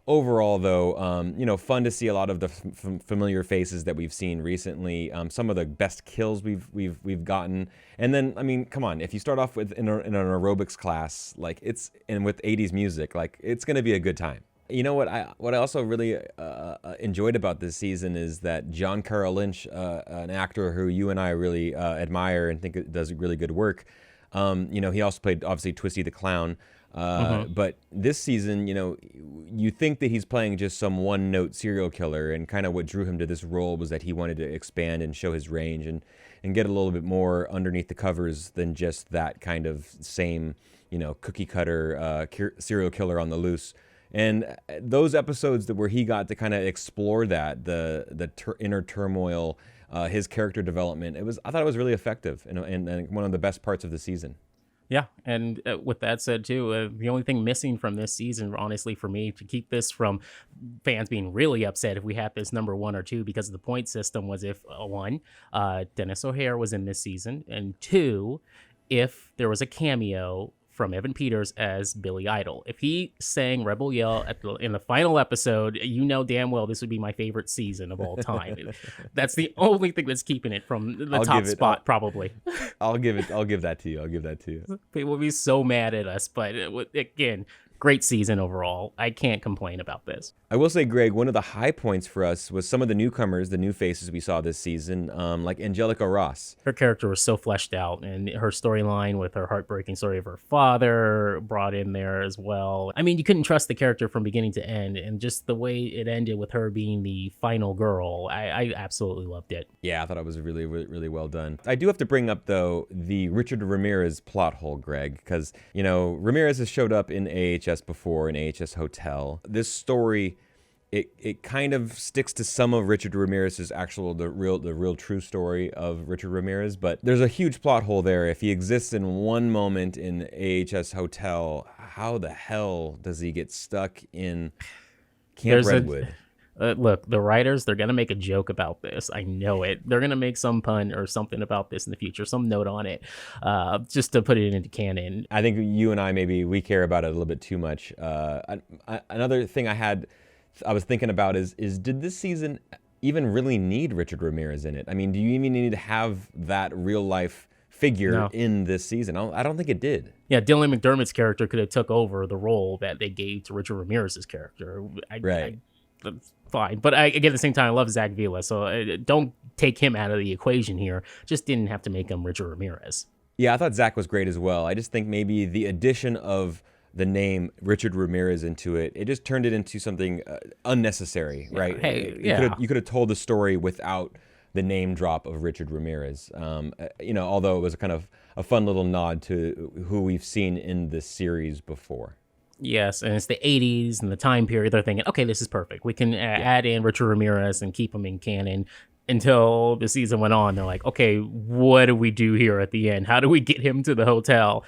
overall though, fun to see a lot of the familiar faces that we've seen recently, some of the best kills we've gotten. And then, I mean, come on, if you start off with in an aerobics class, like and with 80s music, like it's going to be a good time. You know what I also really enjoyed about this season is that John Carroll Lynch, an actor who you and I really admire and think does really good work. He also played obviously Twisty the Clown, but this season, you think that he's playing just some one-note serial killer, and kind of what drew him to this role was that he wanted to expand and show his range and get a little bit more underneath the covers than just that kind of same cookie cutter serial killer on the loose. And those episodes where he got to kind of explore that, the inner turmoil, his character development, I thought it was really effective and one of the best parts of the season. Yeah, and with that said, too, the only thing missing from this season, honestly, for me, to keep this from fans being really upset if we had this number 1 or 2 because of the point system, was if, 1, Dennis O'Hare was in this season, and 2, if there was a cameo from Evan Peters as Billy Idol. If he sang Rebel Yell in the final episode, damn well this would be my favorite season of all time. That's the only thing that's keeping it from the top spot, probably. I'll give that to you. People will be so mad at us, but again, great season overall. I can't complain about this. I will say, Greg, one of the high points for us was some of the newcomers, the new faces we saw this season, like Angelica Ross. Her character was so fleshed out, and her storyline with her heartbreaking story of her father brought in there as well. I mean, you couldn't trust the character from beginning to end, and just the way it ended with her being the final girl, I absolutely loved it. Yeah, I thought it was really, really, really well done. I do have to bring up, though, the Richard Ramirez plot hole, Greg, because, Ramirez has showed up in AHS before, in AHS Hotel. This story it kind of sticks to some of Richard Ramirez's the real true story of Richard Ramirez, but there's a huge plot hole there. If he exists in one moment in AHS Hotel, how the hell does he get stuck in Camp Redwood? Look, the writers, they're going to make a joke about this. I know it. They're going to make some pun or something about this in the future, some note on it, just to put it into canon. I think you and I, maybe we care about it a little bit too much. Another thing I was thinking about is did this season even really need Richard Ramirez in it? I mean, do you even need to have that real life figure in this season? I don't think it did. Yeah, Dylan McDermott's character could have took over the role that they gave to Richard Ramirez's character. That's fine. But again, at the same time, I love Zach Vila, so don't take him out of the equation here. Just didn't have to make him Richard Ramirez. Yeah, I thought Zach was great as well. I just think maybe the addition of the name Richard Ramirez into it just turned it into something unnecessary, right? Hey, you could have told the story without the name drop of Richard Ramirez. Although it was a kind of a fun little nod to who we've seen in this series before. Yes, and it's the 80s and the time period. They're thinking, okay, this is perfect. We can add in Richard Ramirez and keep him in canon. Until the season went on, they're like, okay, what do we do here at the end? How do we get him to the hotel?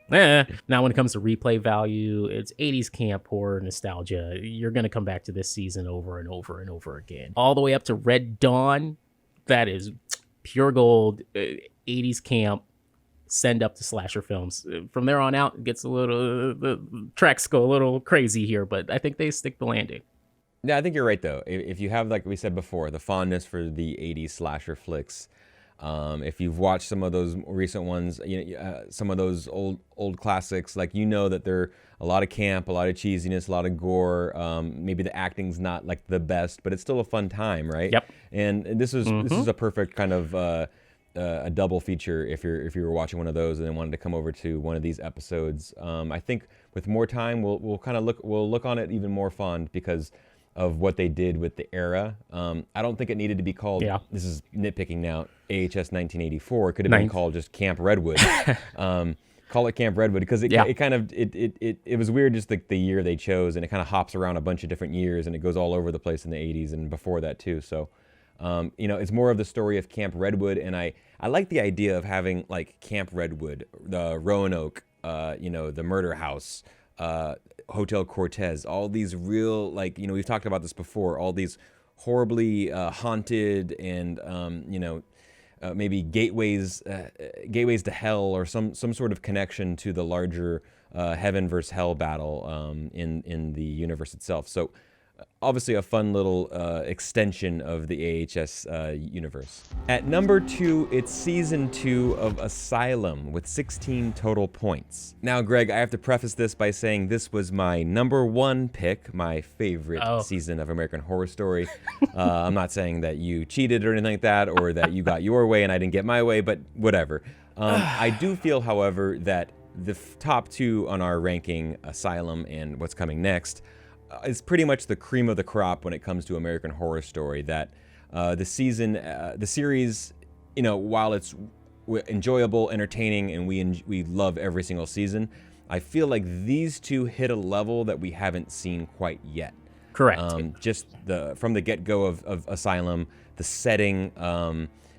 Now when it comes to replay value, it's 80s camp horror nostalgia. You're going to come back to this season over and over and over again. All the way up to Red Dawn. That is pure gold, 80s camp. Send up to slasher films. From there on out, it gets the tracks go a little crazy here, but I think they stick the landing. Yeah, I think you're right, though. If you have, like we said before, the fondness for the 80s slasher flicks, if you've watched some of those recent ones, some of those old classics, like that they're a lot of camp, a lot of cheesiness, a lot of gore. Maybe the acting's not like the best, but it's still a fun time, right? Yep. And this is a perfect kind of a double feature if you were watching one of those and then wanted to come over to one of these episodes. I think with more time, we'll look on it even more fond because of what they did with the era. I don't think it needed to be called, this is nitpicking now, AHS 1984. It could have been called just Camp Redwood. Call it Camp Redwood because it was weird just the year they chose, and it kind of hops around a bunch of different years and it goes all over the place in the 80s and before that too. So, it's more of the story of Camp Redwood, and I like the idea of having like Camp Redwood, the Roanoke, the murder house, Hotel Cortez, all these real, we've talked about this before, all these horribly haunted and maybe gateways to hell, or some sort of connection to the larger heaven versus hell battle in the universe itself. So obviously a fun little extension of the AHS universe. At number 2, it's season 2 of Asylum with 16 total points. Now, Greg, I have to preface this by saying this was my number 1 pick, my favorite season of American Horror Story. I'm not saying that you cheated or anything like that, or that you got your way and I didn't get my way, but whatever. I do feel, however, that the top 2 on our ranking, Asylum and what's coming next, is pretty much the cream of the crop when it comes to American Horror Story. That the series, while it's enjoyable, entertaining, and we love every single season, I feel like these two hit a level that we haven't seen quite yet. Correct. Just from the get-go of Asylum, the setting,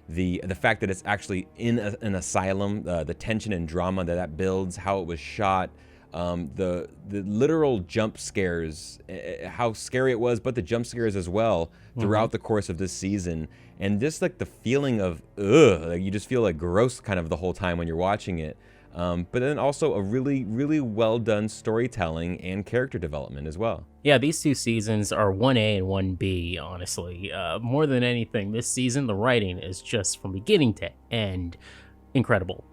the fact that it's actually in an asylum, the tension and drama that builds, how it was shot. The literal jump scares, how scary it was, but the jump scares as well throughout the course of this season. And just like the feeling of, you just feel like gross kind of the whole time when you're watching it. But then also a really, really well done storytelling and character development as well. Yeah, these 2 seasons are 1A and 1B, honestly. More than anything, this season, the writing is just from beginning to end incredible.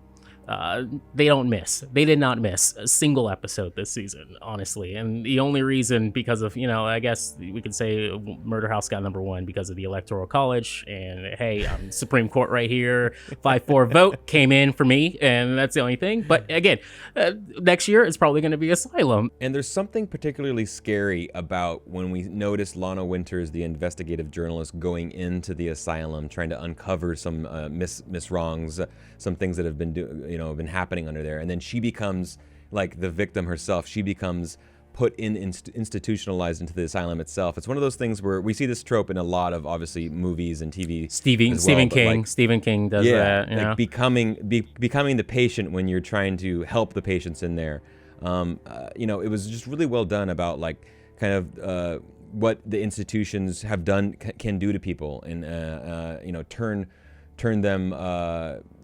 They don't miss. They did not miss a single episode this season, honestly. And the only reason, because of, I guess we could say Murder House got number 1 because of the Electoral College. And hey, Supreme Court right here, 5-4 vote came in for me. And that's the only thing. But again, next year it's probably going to be Asylum. And there's something particularly scary about when we notice Lana Winters, the investigative journalist, going into the asylum, trying to uncover some miswrongs, some things that have been been happening under there, and then she becomes like the victim herself. She becomes put in institutionalized into the asylum itself. It's one of those things where we see this trope in a lot of obviously movies and TV. Stephen King does that. You know? becoming the patient when you're trying to help the patients in there. It was just really well done about like kind of what the institutions have done can do to people, and turn them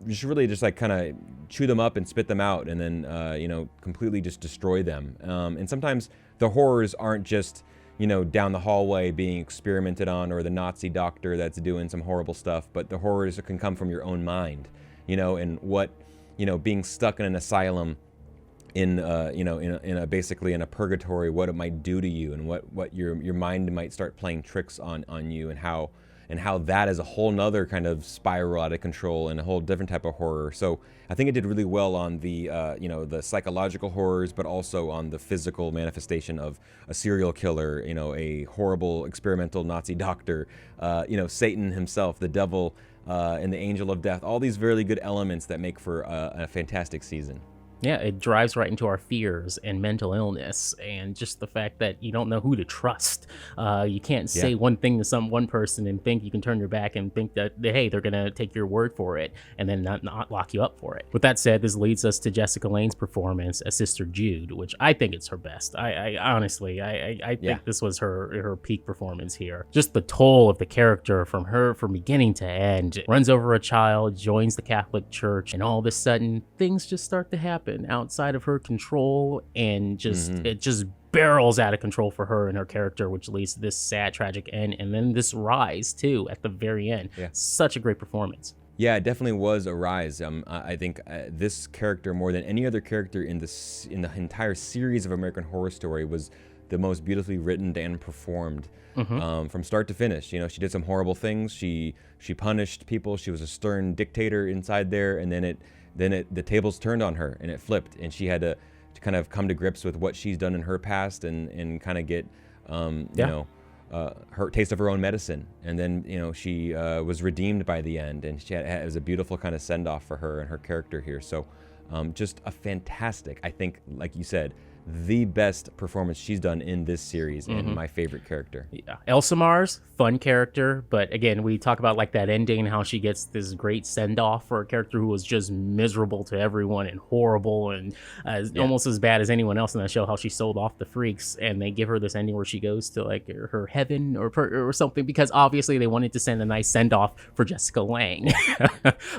just really just like kind of chew them up and spit them out, and then completely just destroy them. And sometimes the horrors aren't just down the hallway being experimented on, or the Nazi doctor that's doing some horrible stuff, but the horrors can come from your own mind, and what being stuck in an asylum in basically in a purgatory, what it might do to you, and what your mind might start playing tricks on you, and how that is a whole nother kind of spiral out of control and a whole different type of horror. So I think it did really well on the the psychological horrors, but also on the physical manifestation of a serial killer, a horrible experimental Nazi doctor, Satan himself, the devil, and the angel of death. All these really good elements that make for a fantastic season. Yeah, it drives right into our fears and mental illness, and just the fact that you don't know who to trust. You can't say one thing to one person and think you can turn your back and think that, hey, they're going to take your word for it and then not lock you up for it. With that said, this leads us to Jessica Lange's performance as Sister Jude, which I think it's her best. I honestly think this was her peak performance here. Just the toll of the character from beginning to end. Runs over a child, joins the Catholic Church, and all of a sudden, things just start to happen outside of her control, and it just barrels out of control for her and her character, which leads to this sad, tragic end, and then this rise too at the very end. Such a great performance. Yeah, it definitely was a rise. I think this character, more than any other character in the entire series of American Horror Story, was the most beautifully written and performed from start to finish. She did some horrible things. She punished people. She was a stern dictator inside there, and then the tables turned on her and it flipped, and she had to kind of come to grips with what she's done in her past and kind of get her taste of her own medicine. And then she was redeemed by the end, and it was a beautiful kind of send off for her and her character here. So just a fantastic, I think, like you said, the best performance she's done in this series, and my favorite character. Yeah, Elsa Mars, fun character, but again, we talk about like that ending and how she gets this great send off for a character who was just miserable to everyone and horrible and almost as bad as anyone else in that show. How she sold off the freaks, and they give her this ending where she goes to like her heaven or something, because obviously they wanted to send a nice send off for Jessica Lange.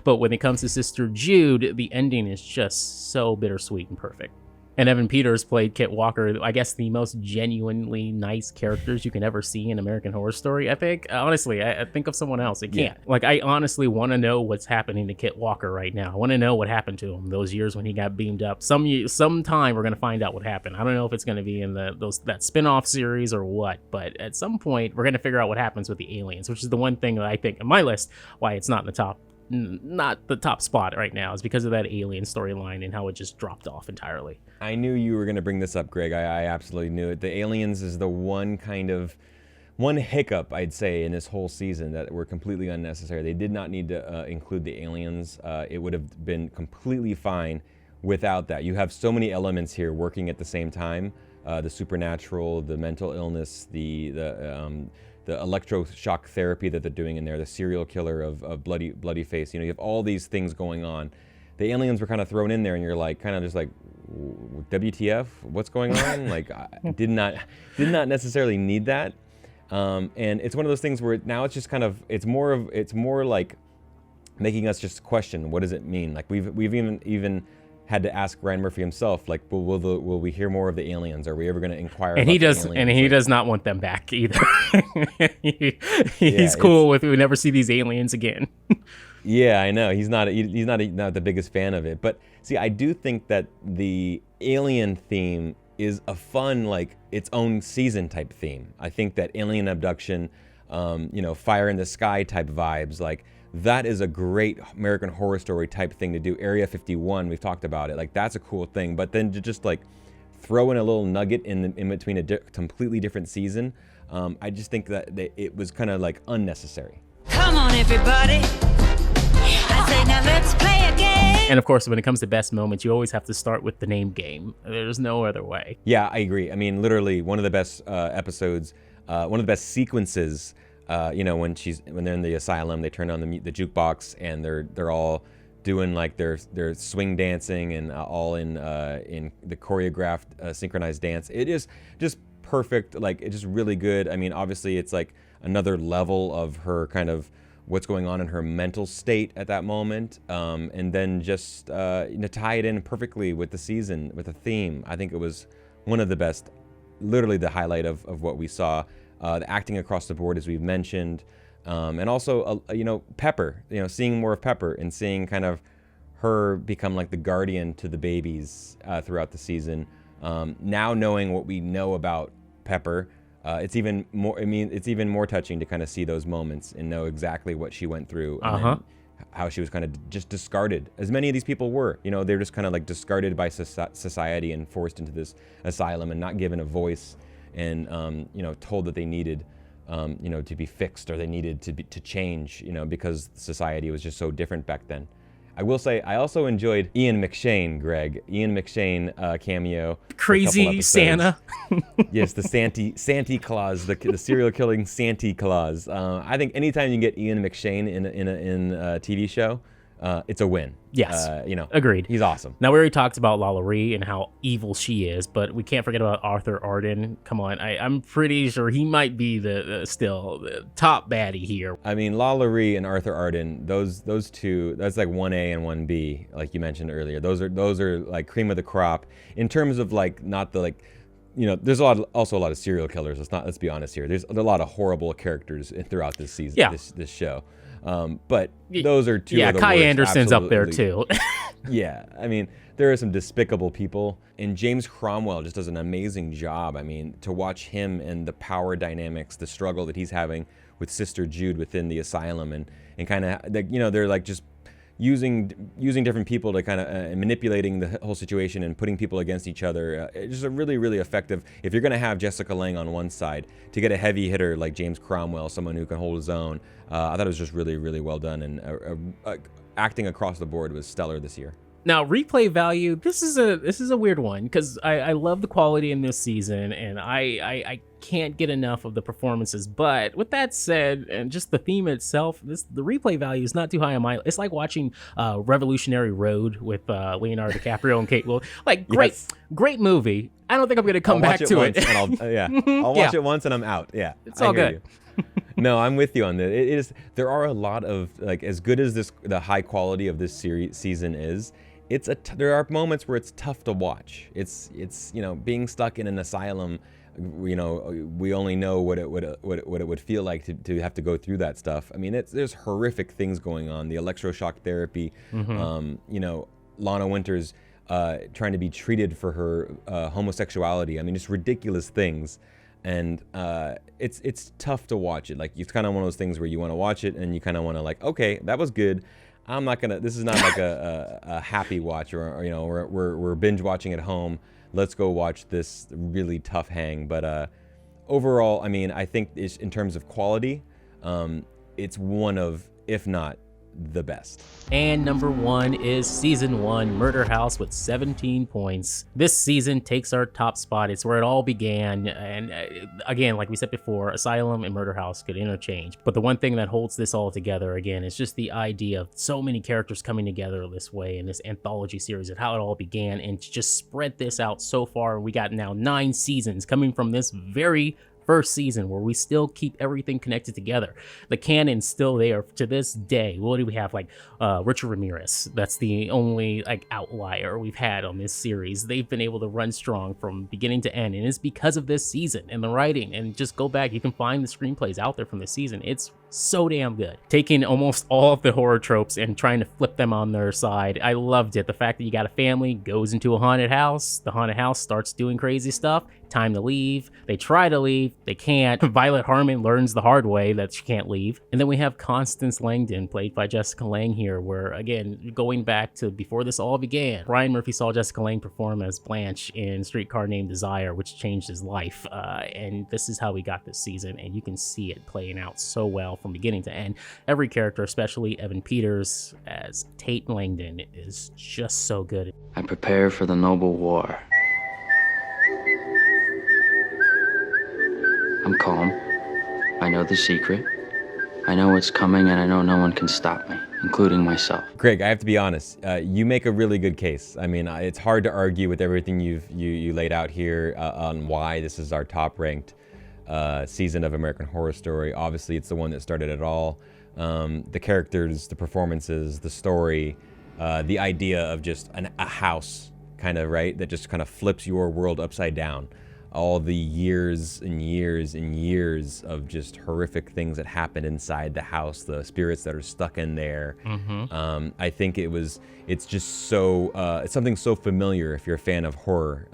But when it comes to Sister Jude, the ending is just so bittersweet and perfect. And Evan Peters played Kit Walker, I guess the most genuinely nice characters you can ever see in American Horror Story, I think. Honestly, I think of someone else. It can't. Like, I honestly want to know what's happening to Kit Walker right now. I want to know what happened to him those years when he got beamed up. Sometime we're going to find out what happened. I don't know if it's going to be in that spin-off series or what, but at some point we're going to figure out what happens with the aliens, which is the one thing that I think on my list why it's not the top spot right now, is because of that alien storyline and how it just dropped off entirely. I knew you were going to bring this up, Greg. I absolutely knew it. The aliens is the one hiccup, I'd say, in this whole season that were completely unnecessary. They did not need to include the aliens. It would have been completely fine without that. You have so many elements here working at the same time. The supernatural, the mental illness, the electroshock therapy that they're doing in there, the serial killer of bloody face. You have all these things going on. The aliens were kind of thrown in there, and you're like, kind of just like, WTF? What's going on? Like, I did not necessarily need that. And it's one of those things where now it's just kind of, it's more like making us just question, what does it mean? Like we've even had to ask Ryan Murphy himself, like, will we hear more of the aliens? Are we ever going to inquire? And he does, and he does not want them back either. He's cool with we never see these aliens again. Yeah, I know. He's not the biggest fan of it. But see, I do think that the alien theme is a fun, like, its own season type theme. I think that alien abduction, fire in the sky type vibes, like, that is a great American Horror Story type thing to do. Area 51, we've talked about it. Like, that's a cool thing. But then to just, like, throw in a little nugget in between a completely different season, I just think that it was kind of, like, unnecessary. Come on, everybody. I say, now let's play a game. And of course, when it comes to best moments, you always have to start with the name game. There's no other way. Yeah, I agree. I mean, literally one of the best episodes, one of the best sequences. When they're in the asylum, they turn on the jukebox and they're all doing like their swing dancing and all in the choreographed synchronized dance. It is just perfect. Like, it's just really good. I mean, obviously it's like another level of her kind of what's going on in her mental state at that moment, and then just tie it in perfectly with the season, with the theme. I think it was one of the best, literally the highlight of what we saw. The acting across the board, as we've mentioned, and also Pepper, seeing more of Pepper and seeing kind of her become like the guardian to the babies throughout the season. Now knowing what we know about Pepper, it's even more. I mean, it's even more touching to kind of see those moments and know exactly what she went through, and then how she was kind of just discarded, as many of these people were. They're just kind of like discarded by society and forced into this asylum and not given a voice, and told that they needed to be fixed, or they needed to change, because society was just so different back then. I will say, I also enjoyed Ian McShane, Greg. Ian McShane cameo. Crazy Santa. Yes, the Santa Claus, the serial killing Santa Claus. I think anytime you can get Ian McShane in a TV show, it's a win. Yes, agreed. He's awesome. Now, we already talked about LaLaurie and how evil she is, but we can't forget about Arthur Arden. Come on, I'm pretty sure he might be still the top baddie here. I mean, LaLaurie and Arthur Arden, those two, that's like 1A and 1B, like you mentioned earlier. Those are like cream of the crop in terms of like not the like. There's also a lot of serial killers. Let's be honest here. There's a lot of horrible characters throughout this season, this show. But those are two of the Kai worst, Anderson's absolutely. up there too. Yeah, I mean, there are some despicable people, and James Cromwell just does an amazing job. I mean, to watch him and the power dynamics, the struggle that he's having with Sister Jude within the asylum, and kind of, they're like just using different people to kind of manipulating the whole situation and putting people against each other. It's just a really, really effective. If you're going to have Jessica Lange on one side, to get a heavy hitter like James Cromwell, someone who can hold his own, I thought it was just really, really well done, and acting across the board was stellar this year. Now, replay value, this is a weird one, because I love the quality in this season, and I can't get enough of the performances. But with that said, and just the theme itself, the replay value is not too high on my. It's like watching Revolutionary Road with Leonardo DiCaprio and Kate Winslet. Like, great movie. I don't think I'm gonna come back to it. I'll watch it once and I'm out. Yeah, it's all good. No, I'm with you on this. There are a lot of, like, as good as the high quality of this season is. There are moments where it's tough to watch. It's being stuck in an asylum. We only know what it would feel like to have to go through that stuff. I mean, there's horrific things going on. The electroshock therapy. Lana Winters trying to be treated for her homosexuality. I mean, just ridiculous things. And it's tough to watch it. Like, it's kind of one of those things where you want to watch it and you kind of want to, like, okay, that was good. I'm not gonna. This is not like a happy watch, or we're binge watching at home. Let's go watch this really tough hang. But overall, I mean, I think in terms of quality, it's one of, if not the best. And number 1 is season 1, Murder House, with 17 points. This season takes our top spot. It's where it all began. And again, like we said before, Asylum and Murder House could interchange. But the one thing that holds this all together, again, is just the idea of so many characters coming together this way in this anthology series, of how it all began, and to just spread this out so far. We got now 9 seasons coming from this very first season, where we still keep everything connected together. The canon's still there to this day. What do we have? Like Richard Ramirez. That's the only like outlier we've had on this series. They've been able to run strong from beginning to end, and it's because of this season and the writing. And just go back, you can find the screenplays out there from this season. It's so damn good. Taking almost all of the horror tropes and trying to flip them on their side. I loved it. The fact that you got a family goes into a haunted house. The haunted house starts doing crazy stuff. Time to leave. They try to leave. They can't. Violet Harmon learns the hard way that she can't leave. And then we have Constance Langdon, played by Jessica Lange here, where, again, going back to before this all began, Ryan Murphy saw Jessica Lange perform as Blanche in Streetcar Named Desire, which changed his life. And this is how we got this season, and you can see it playing out so well from beginning to end. Every character, especially Evan Peters as Tate Langdon, is just so good. I prepare for the noble war. I'm calm. I know the secret. I know what's coming, and I know no one can stop me, including myself. Greg, I have to be honest. You make a really good case. I mean, it's hard to argue with everything you laid out here on why this is our top-ranked season of American Horror Story. Obviously, it's the one that started it all. The characters, the performances, the story, the idea of just a house, kind of, right, that just kind of flips your world upside down. All the years and years and years of just horrific things that happened inside the house, the spirits that are stuck in there. I think it's just so, it's something so familiar if you're a fan of horror.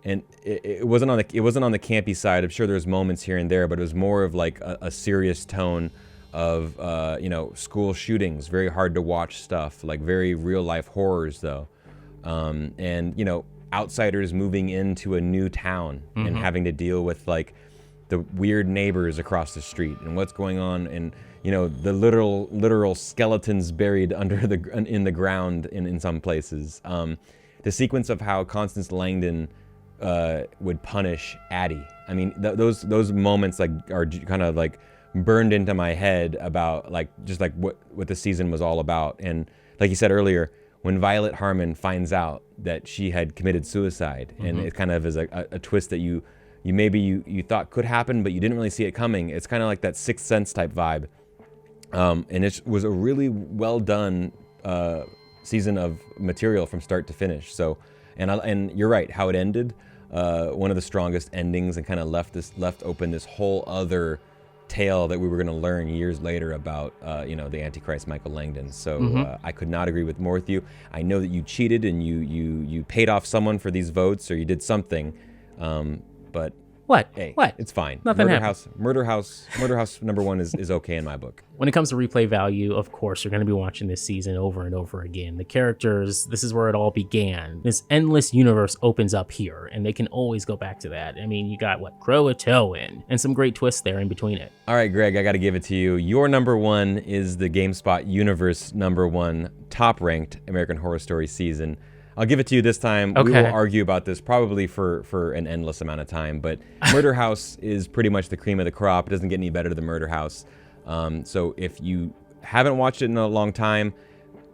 And it wasn't on the campy side. I'm sure there's moments here and there, but it was more of like a serious tone of, school shootings, very hard to watch stuff, like very real life horrors though. And, outsiders moving into a new town and having to deal with like the weird neighbors across the street and what's going on, and the literal skeletons buried in the ground in some places. The sequence of how Constance Langdon would punish Addie. I mean, those moments like are kind of like burned into my head about like just like what the season was all about. And like you said earlier, when Violet Harmon finds out that she had committed suicide, and it kind of is a twist that you thought could happen, but you didn't really see it coming. It's kind of like that Sixth Sense type vibe. And it was a really well done season of material from start to finish. So, and you're right, how it ended, one of the strongest endings, and kind of left open this whole other tale that we were going to learn years later about, the Antichrist Michael Langdon. So I could not agree more with you. I know that you cheated and you paid off someone for these votes, or you did something, but What? Hey, What? It's fine. Nothing Murder House number one is okay in my book. When it comes to replay value, of course, you're going to be watching this season over and over again. The characters, this is where it all began. This endless universe opens up here, and they can always go back to that. I mean, you got, Croatoan, and some great twists there in between it. All right, Greg, I got to give it to you. Your number one is the GameSpot Universe number one top-ranked American Horror Story season. I'll give it to you this time. Okay. We will argue about this probably for an endless amount of time, but Murder House is pretty much the cream of the crop. It doesn't get any better than Murder House. So if you haven't watched it in a long time,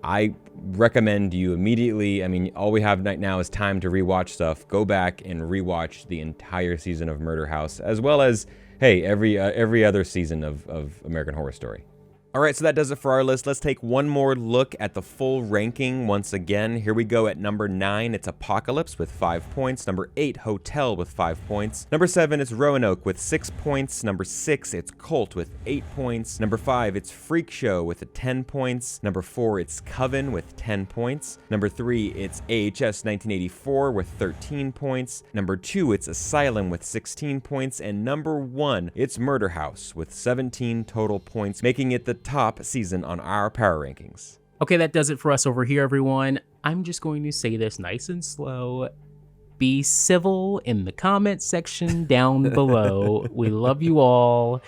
I recommend you immediately. I mean, all we have right now is time to rewatch stuff. Go back and rewatch the entire season of Murder House, as well as, hey, every other season of American Horror Story. All right, so that does it for our list. Let's take one more look at the full ranking once again. Here we go at number 9, it's Apocalypse with 5 points. Number 8, Hotel with 5 points. Number 7, it's Roanoke with 6 points. Number 6, it's Cult with 8 points. Number 5, it's Freak Show with 10 points. Number 4, it's Coven with 10 points. Number 3, it's AHS 1984 with 13 points. Number 2, it's Asylum with 16 points. And number 1, it's Murder House with 17 total points, making it the top season on our power rankings. Okay, that does it for us over here, everyone. I'm just going to say this nice and slow. Be civil in the comment section down below. We love you all.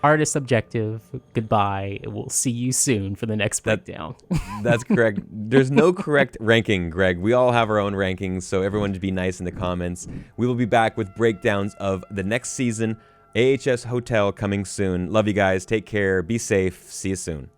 Art is subjective. Goodbye. We'll see you soon for the next breakdown. That's correct. There's no correct ranking, Greg. We all have our own rankings, so everyone just be nice in the comments. We will be back with breakdowns of the next season. AHS Hotel coming soon. Love you guys. Take care. Be safe. See you soon.